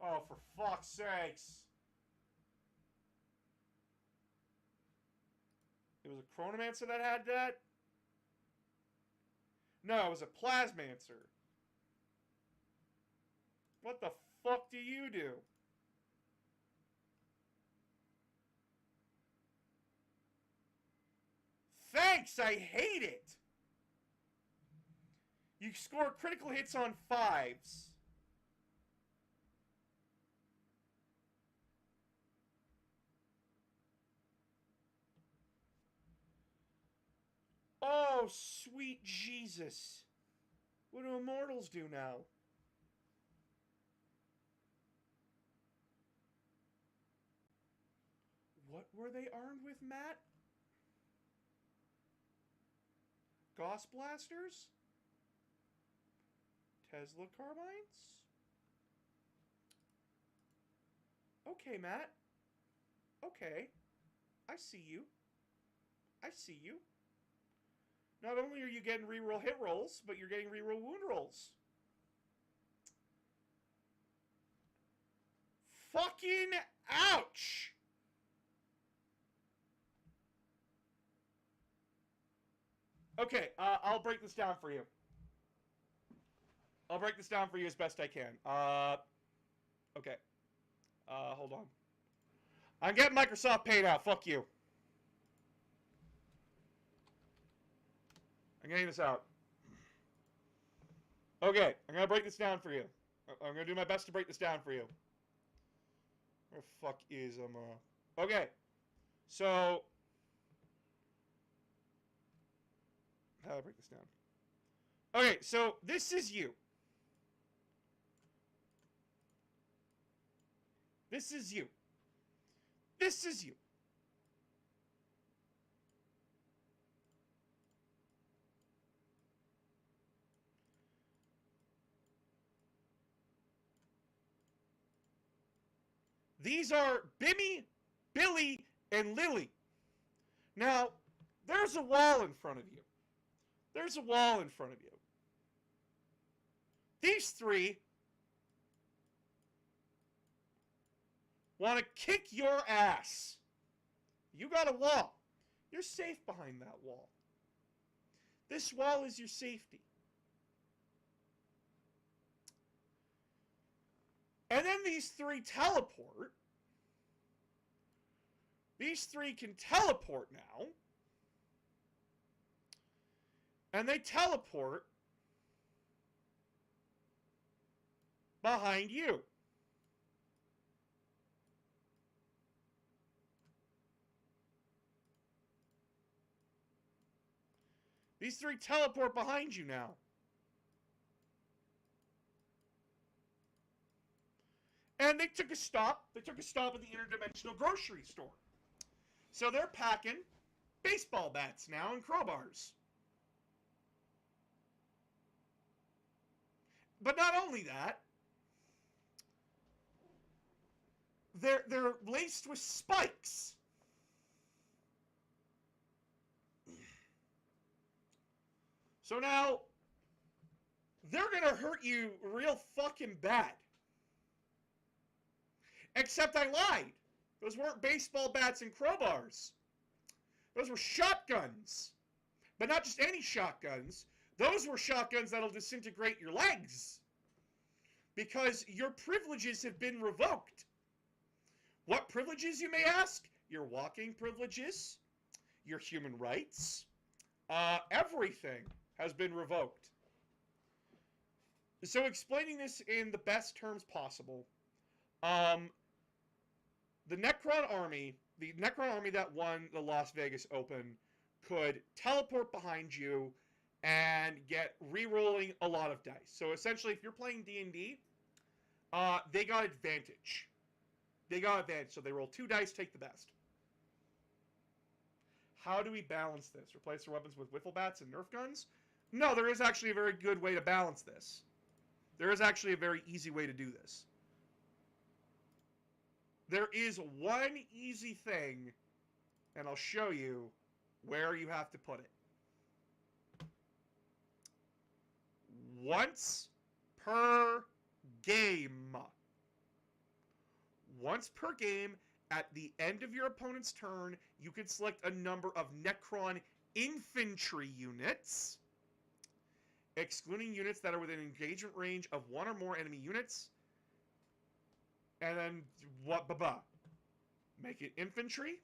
Oh, for fuck's sakes. It was a Chronomancer that had that? No, it was a Plasmancer. What the fuck do you do? Thanks, I hate it! You score critical hits on 5s. Oh, sweet Jesus. What do Immortals do now? What were they armed with, Matt? Gauss blasters? Tesla carbines? Okay, Matt. Okay. I see you. I see you. Not only are you getting reroll hit rolls, but you're getting reroll wound rolls. Fucking ouch! Okay, I'll break this down for you. I'll break this down for you as best I can. Okay. Hold on. I'm getting Microsoft paid out. Fuck you. I'm getting this out. Okay, I'm gonna break this down for you. I'm gonna do my best to break this down for you. Where the fuck is Okay, so how do I break this down? Okay, so this is you. This is you. This is you. These are Bimmy, Billy, and Lily. Now, there's a wall in front of you. There's a wall in front of you. These three want to kick your ass. You got a wall. You're safe behind that wall. This wall is your safety. And then these three teleport. These three can teleport now. And they teleport behind you. These three teleport behind you now. And they took a stop. They took a stop at the interdimensional grocery store. So they're packing baseball bats now and crowbars. But not only that, they're laced with spikes. So now, they're gonna hurt you real fucking bad. Except I lied. Those weren't baseball bats and crowbars. Those were shotguns. But not just any shotguns. Those were shotguns that'll disintegrate your legs. Because your privileges have been revoked. What privileges, you may ask? Your walking privileges, your human rights, everything has been revoked. So explaining this in the best terms possible, the Necron army that won the Las Vegas Open could teleport behind you and get re-rolling a lot of dice. So essentially, if you're playing D&D, they got advantage. They got advantage, so they roll 2 dice, take the best. How do we balance this? Replace their weapons with wiffle bats and Nerf guns? No, there is actually a very good way to balance this. There is actually a very easy way to do this. There is one easy thing, and I'll show you where you have to put it. Once per game. Once per game, at the end of your opponent's turn, you can select a number of Necron infantry units, excluding units that are within engagement range of 1 or more enemy units. And then, make it infantry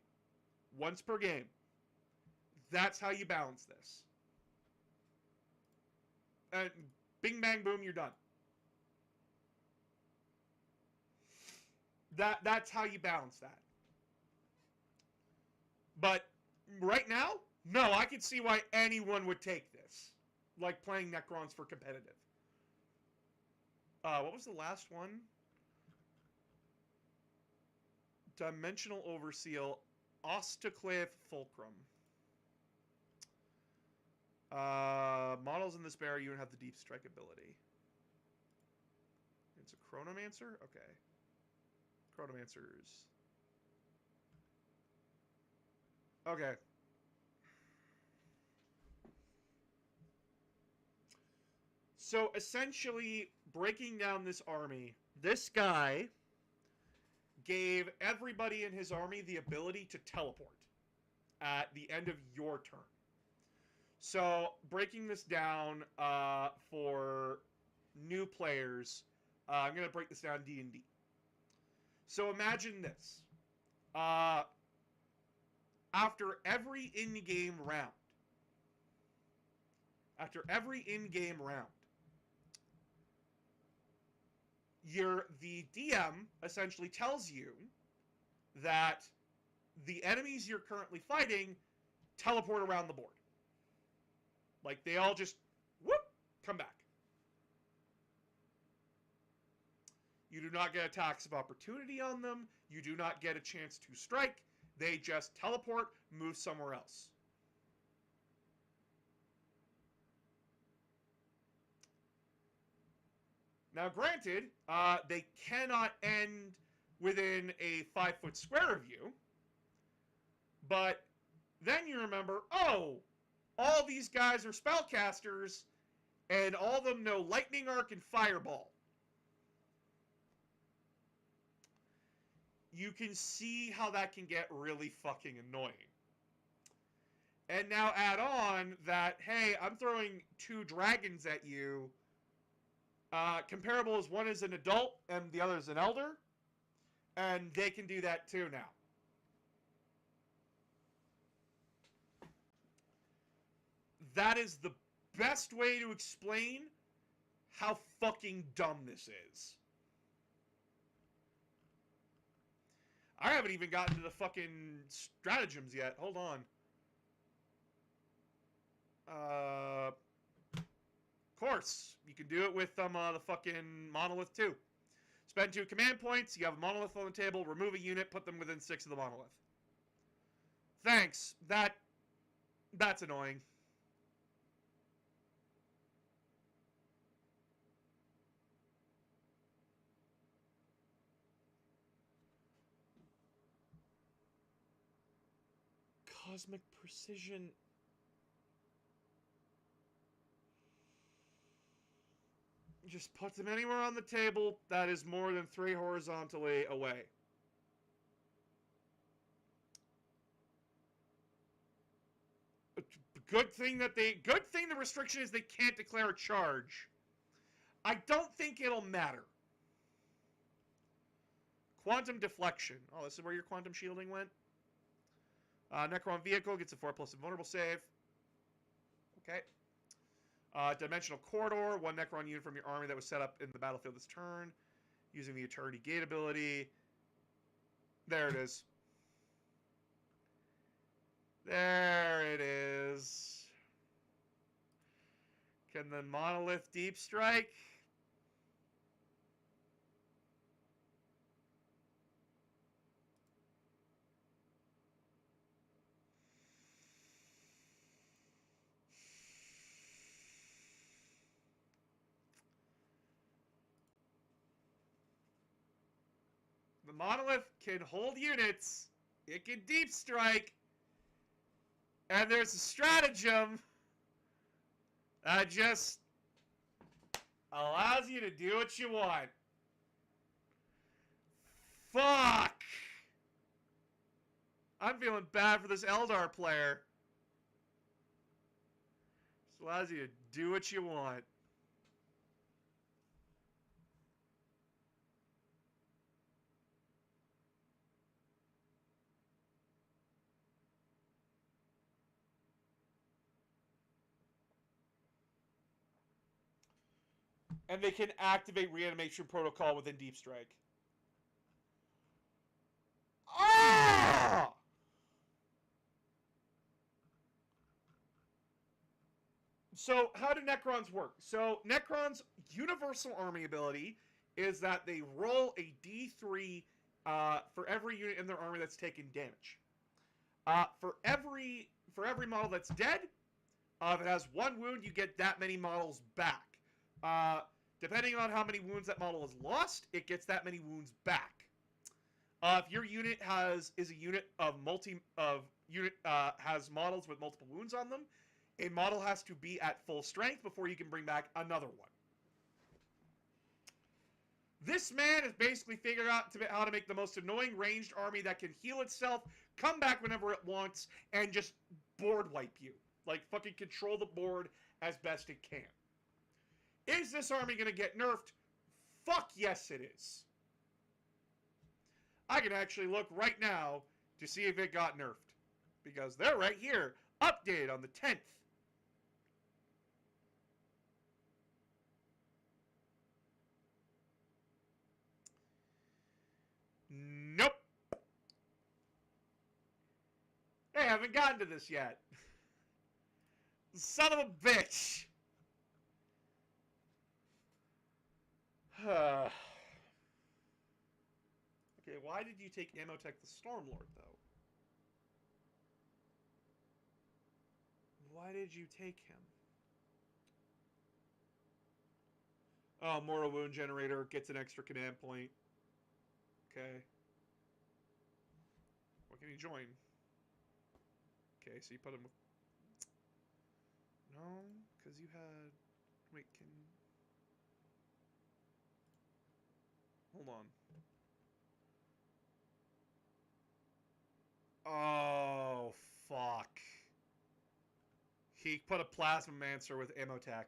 once per game. That's how you balance this. And bing, bang, boom, you're done. That's how you balance that. But right now, no, I can see why anyone would take this. Like playing Necrons for competitive. What was the last one? Dimensional Overseal, Ostaclave Fulcrum. Models in this barrier unit have the deep strike ability. It's a Chronomancer? Okay. Chronomancers. Okay. So essentially, breaking down this army, this guy gave everybody in his army the ability to teleport at the end of your turn. So, breaking this down for new players, I'm going to break this down D&D. So, imagine this. After every in-game round, the DM essentially tells you that the enemies you're currently fighting teleport around the board. Like, they all just, whoop, come back. You do not get attacks of opportunity on them. You do not get a chance to strike. They just teleport, move somewhere else. Now, granted, they cannot end within a 5-foot square of you. But then you remember, oh, all these guys are spellcasters, and all of them know Lightning Arc and Fireball. you can see how that can get really fucking annoying. And now add on that, hey, I'm throwing 2 dragons at you. Comparable as one is an adult and the other is an elder. And they can do that too now. That is the best way to explain how fucking dumb this is. I haven't even gotten to the fucking stratagems yet. Hold on. Of course. You can do it with the fucking monolith too. Spend 2 command points. You have a monolith on the table. Remove a unit. Put them within 6 of the monolith. Thanks. That's annoying. Cosmic precision. Just put them anywhere on the table that is more than 3 horizontally away. Good thing the restriction is they can't declare a charge. I don't think it'll matter. Quantum deflection. Oh, this is where your quantum shielding went? Necron vehicle gets a 4+ invulnerable save. Okay. Dimensional corridor. 1 Necron unit from your army that was set up in the battlefield this turn. Using the Eternity Gate ability. There it is. There it is. Can the monolith deep strike? The monolith can hold units. It can deep strike. And there's a stratagem that just allows you to do what you want. Fuck! I'm feeling bad for this Eldar player. Just allows you to do what you want. And they can activate reanimation protocol within Deep Strike. Ah! So, how do Necrons work? So, Necrons' universal army ability is that they roll a D3 for every unit in their army that's taken damage. For every model that's dead, if it has 1 wound, you get that many models back. Depending on how many wounds that model has lost, it gets that many wounds back. If your unit has models with multiple wounds on them, a model has to be at full strength before you can bring back another one. This man has basically figured out how to make the most annoying ranged army that can heal itself, come back whenever it wants, and just board wipe you. Like, fucking control the board as best it can. Is this army going to get nerfed? Fuck yes it is. I can actually look right now to see if it got nerfed. Because they're right here. Updated on the 10th. Nope. They haven't gotten to this yet. Son of a bitch. Okay, why did you take Amotech the Stormlord, though? Why did you take him? Oh, Mortal Wound Generator gets an extra command point. Okay. What can you join? Okay, so you put him with... No, because you had... Wait, can... Hold on. Oh, fuck. He put a Plasmamancer with Immotech.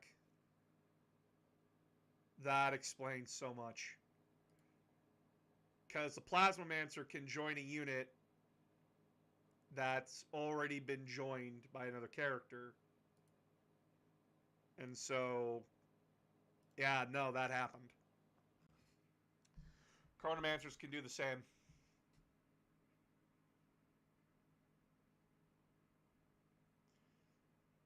That explains so much. Because the Plasmamancer can join a unit that's already been joined by another character. And so, yeah, no, that happened. Chronomancers can do the same.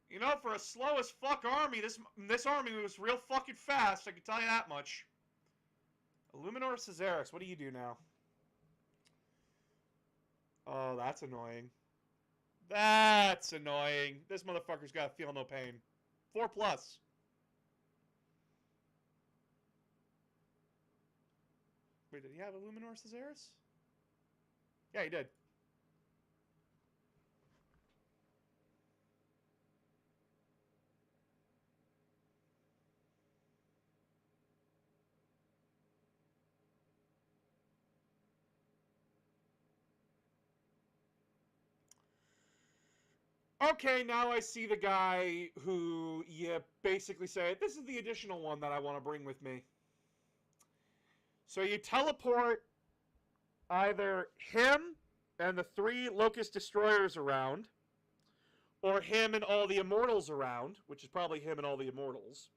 You know, for a slow as fuck army, this army was real fucking fast, I can tell you that much. Illuminor Caesaris, what do you do now? Oh, that's annoying. That's annoying. This motherfucker's got to feel no pain. 4+. Wait, did he have Illuminor Caesaris? Yeah, he did. Okay, now I see the guy who you basically say, this is the additional one that I want to bring with me. So you teleport either him and the 3 Locust Destroyers around, or him and all the Immortals around, which is probably him and all the Immortals.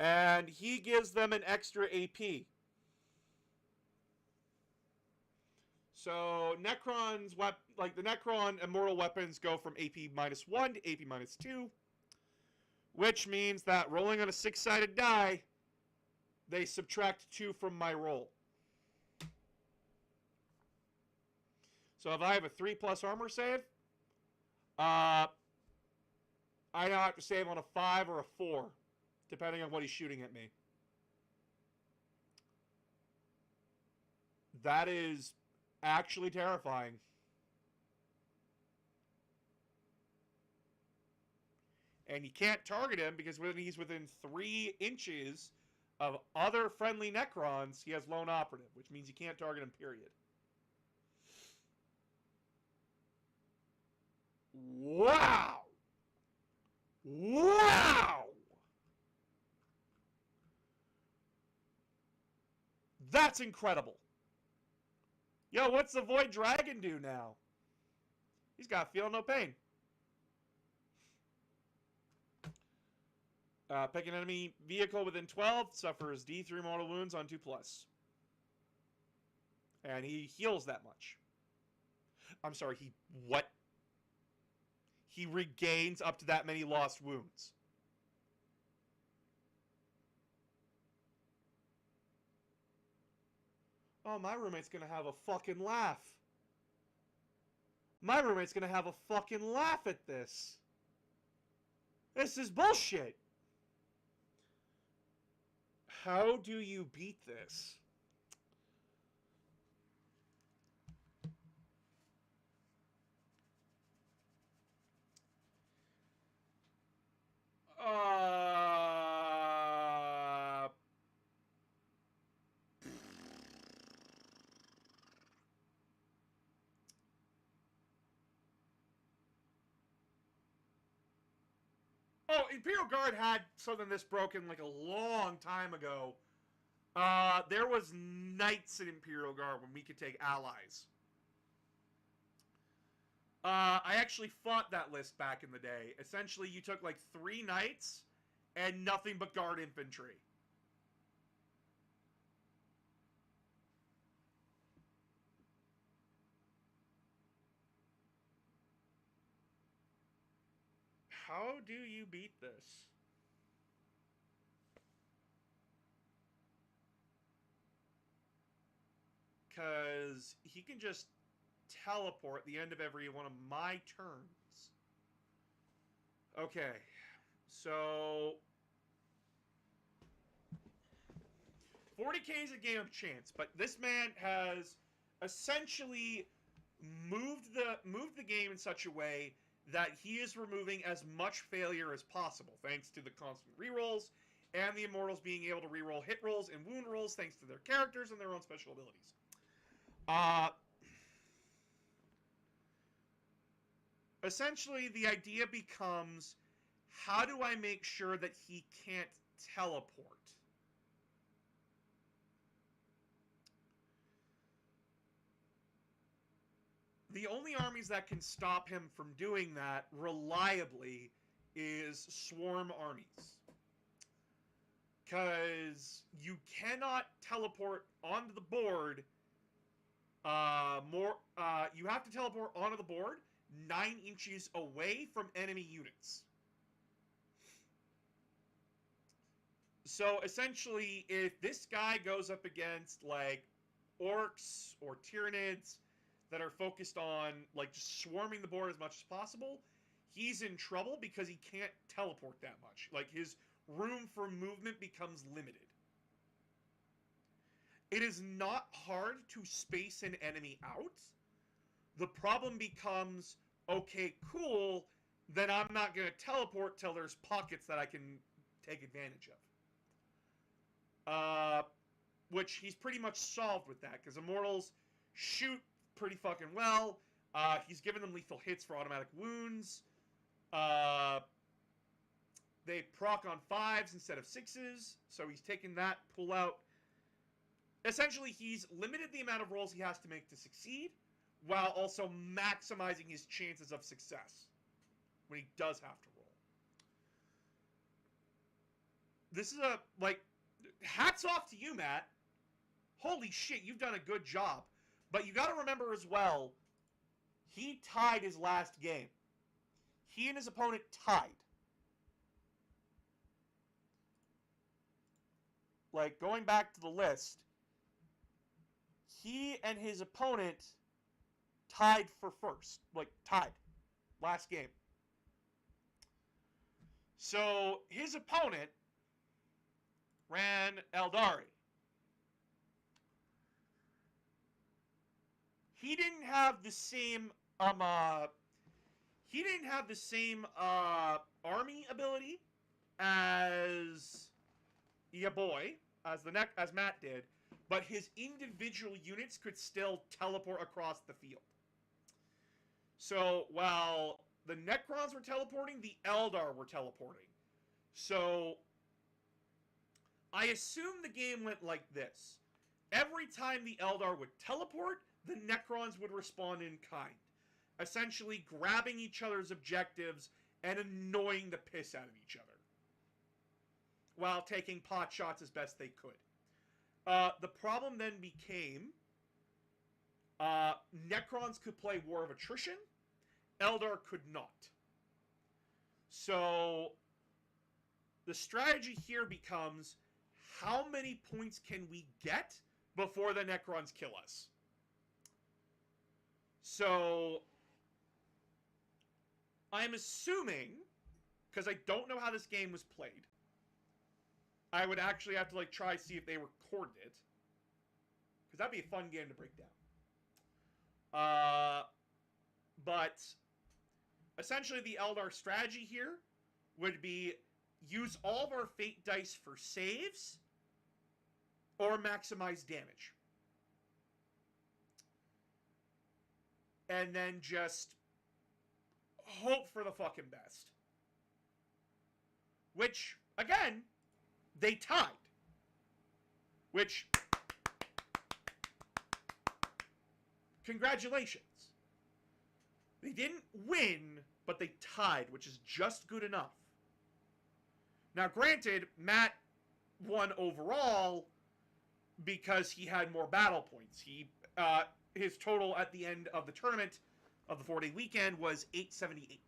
And he gives them an extra AP. So Necron's the Necron Immortal weapons go from AP -1 to AP -2, which means that rolling on a 6-sided die, they subtract 2 from my roll. So if I have a 3+ armor save, I now have to save on a 5 or a 4, depending on what he's shooting at me. That is actually terrifying. And you can't target him because when he's within 3 inches of other friendly Necrons, he has lone operative, which means you can't target him, period. Wow! Wow! That's incredible. Yo, what's the Void Dragon do now? He's got Feel No Pain. Pick an enemy vehicle within 12, suffers D3 mortal wounds on 2+. And he heals that much. I'm sorry, he what? He regains up to that many lost wounds. Oh, my roommate's gonna have a fucking laugh. My roommate's gonna have a fucking laugh at this. This is bullshit. How do you beat this? Oh, Imperial Guard had something this broken like a long time ago. There was knights in Imperial Guard when we could take allies. I actually fought that list back in the day. Essentially, you took like 3 knights and nothing but guard infantry. How do you beat this? Because he can just teleport at the end of every one of my turns. Okay, so 40k is a game of chance, but this man has essentially moved the game in such a way that he is removing as much failure as possible, thanks to the constant rerolls and the Immortals being able to reroll hit rolls and wound rolls thanks to their characters and their own special abilities. essentially the idea becomes, how do I make sure that he can't teleport? The only armies that can stop him from doing that reliably is swarm armies. Because you cannot teleport onto the board you have to teleport onto the board 9 inches away from enemy units. So essentially, if this guy goes up against like orcs or Tyranids that are focused on like just swarming the board as much as possible, he's in trouble because he can't teleport that much. Like his room for movement becomes limited. It is not hard to space an enemy out. The problem becomes, okay, cool, then I'm not going to teleport till there's pockets that I can take advantage of. Which he's pretty much solved with that, because Immortals shoot pretty fucking well. He's given them lethal hits for automatic wounds. They proc on 5s instead of 6s, so he's taken that pull out. Essentially, he's limited the amount of rolls he has to make to succeed, while also maximizing his chances of success when he does have to roll. This is hats off to you, Matt. Holy shit, you've done a good job. But you got to remember as well, he tied his last game. He and his opponent tied. Like, going back to the list, he and his opponent tied for first. Like, tied. Last game. So, his opponent ran Eldari. He didn't have the same army ability as ya boy, as Matt did, but his individual units could still teleport across the field. So while the Necrons were teleporting, the Eldar were teleporting. So I assume the game went like this. Every time the Eldar would teleport, the Necrons would respond in kind, essentially grabbing each other's objectives and annoying the piss out of each other, while taking pot shots as best they could. The problem then became Necrons could play War of Attrition, Eldar could not. So the strategy here becomes, how many points can we get before the Necrons kill us? So I'm assuming, because I don't know how this game was played, I would actually have to try to see if they recorded it, because that'd be a fun game to break down. But essentially the Eldar strategy here would be use all of our fate dice for saves or maximize damage. And then just hope for the fucking best. Which, again, they tied. Which, congratulations. They didn't win, but they tied, which is just good enough. Now, granted, Matt won overall because he had more battle points. His total at the end of the tournament of the 4-day weekend was 878.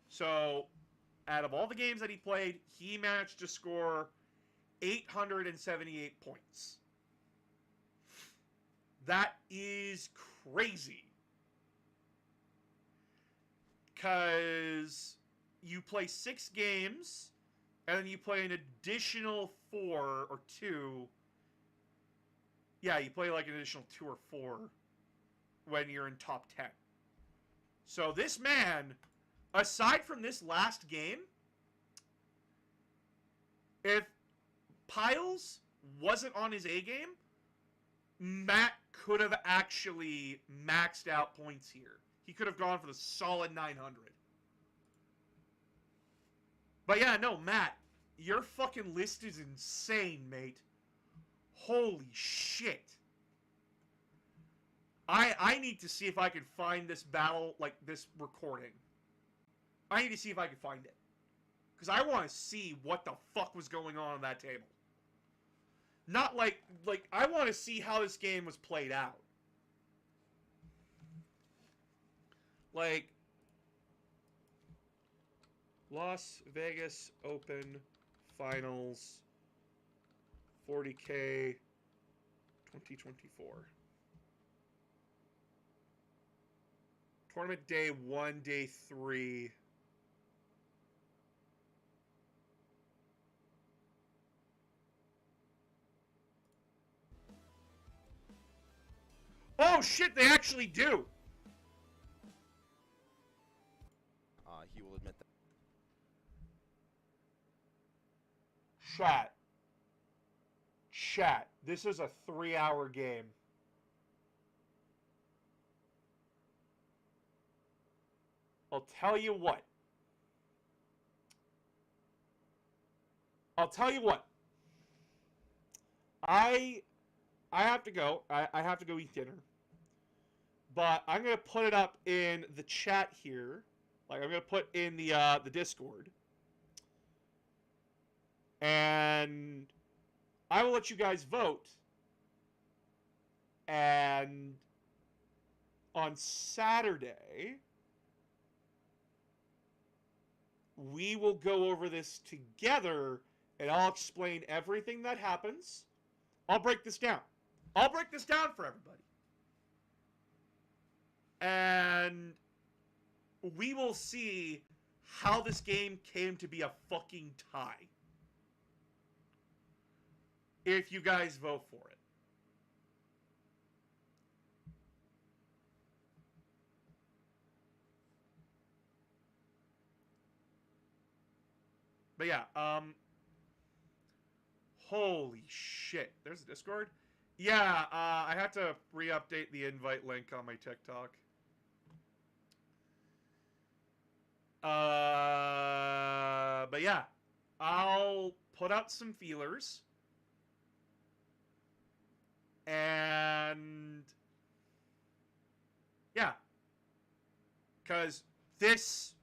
So, out of all the games that he played, he managed to score 878 points. That is crazy. Because you play 6 games, and then you play an additional 4 or 2. Yeah, you play an additional 2 or 4 when you're in top 10. So this man, aside from this last game, if Piles wasn't on his A game, Matt could have actually maxed out points here. He could have gone for the solid 900. But yeah, no, Matt, your fucking list is insane, mate. Holy shit. I need to see if I can find this battle, like this recording. I need to see if I can find it. Because I want to see what the fuck was going on that table. Not like I want to see how this game was played out. Like, Las Vegas Open Finals 40K 2024. Tournament day 1, day 3. Oh shit, they actually do! He will admit that. Chat. This is a 3-hour game. I'll tell you what. I have to go. I have to go eat dinner. But I'm going to put it up in the chat here. Like, I'm going to put in the Discord. And I will let you guys vote. And on Saturday, we will go over this together, and I'll explain everything that happens. I'll break this down. I'll break this down for everybody. And we will see how this game came to be a fucking tie. If you guys vote for it. But yeah, holy shit. There's a Discord? Yeah, I have to re-update the invite link on my TikTok. But yeah, I'll put out some feelers. And yeah, because this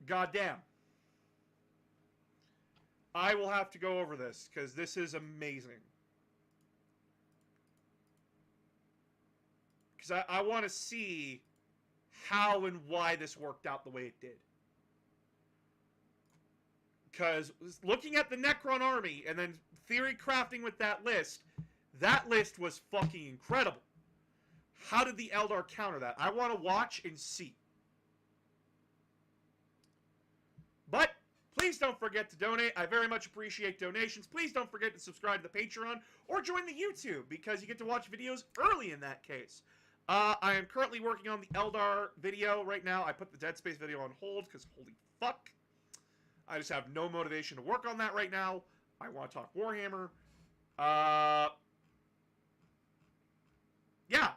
goddamn, I will have to go over this because this is amazing. Because I want to see how and why this worked out the way it did. Because looking at the Necron army and then theory crafting with that list was fucking incredible. How did the Eldar counter that? I want to watch and see. But please don't forget to donate. I very much appreciate donations. Please don't forget to subscribe to the Patreon or join the YouTube because you get to watch videos early in that case. I am currently working on the Eldar video right now. I put the Dead Space video on hold because holy fuck. I just have no motivation to work on that right now. I want to talk Warhammer. Yeah.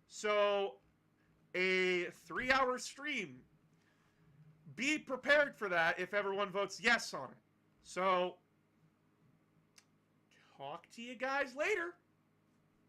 So, a 3-hour stream. Be prepared for that if everyone votes yes on it. So, talk to you guys later.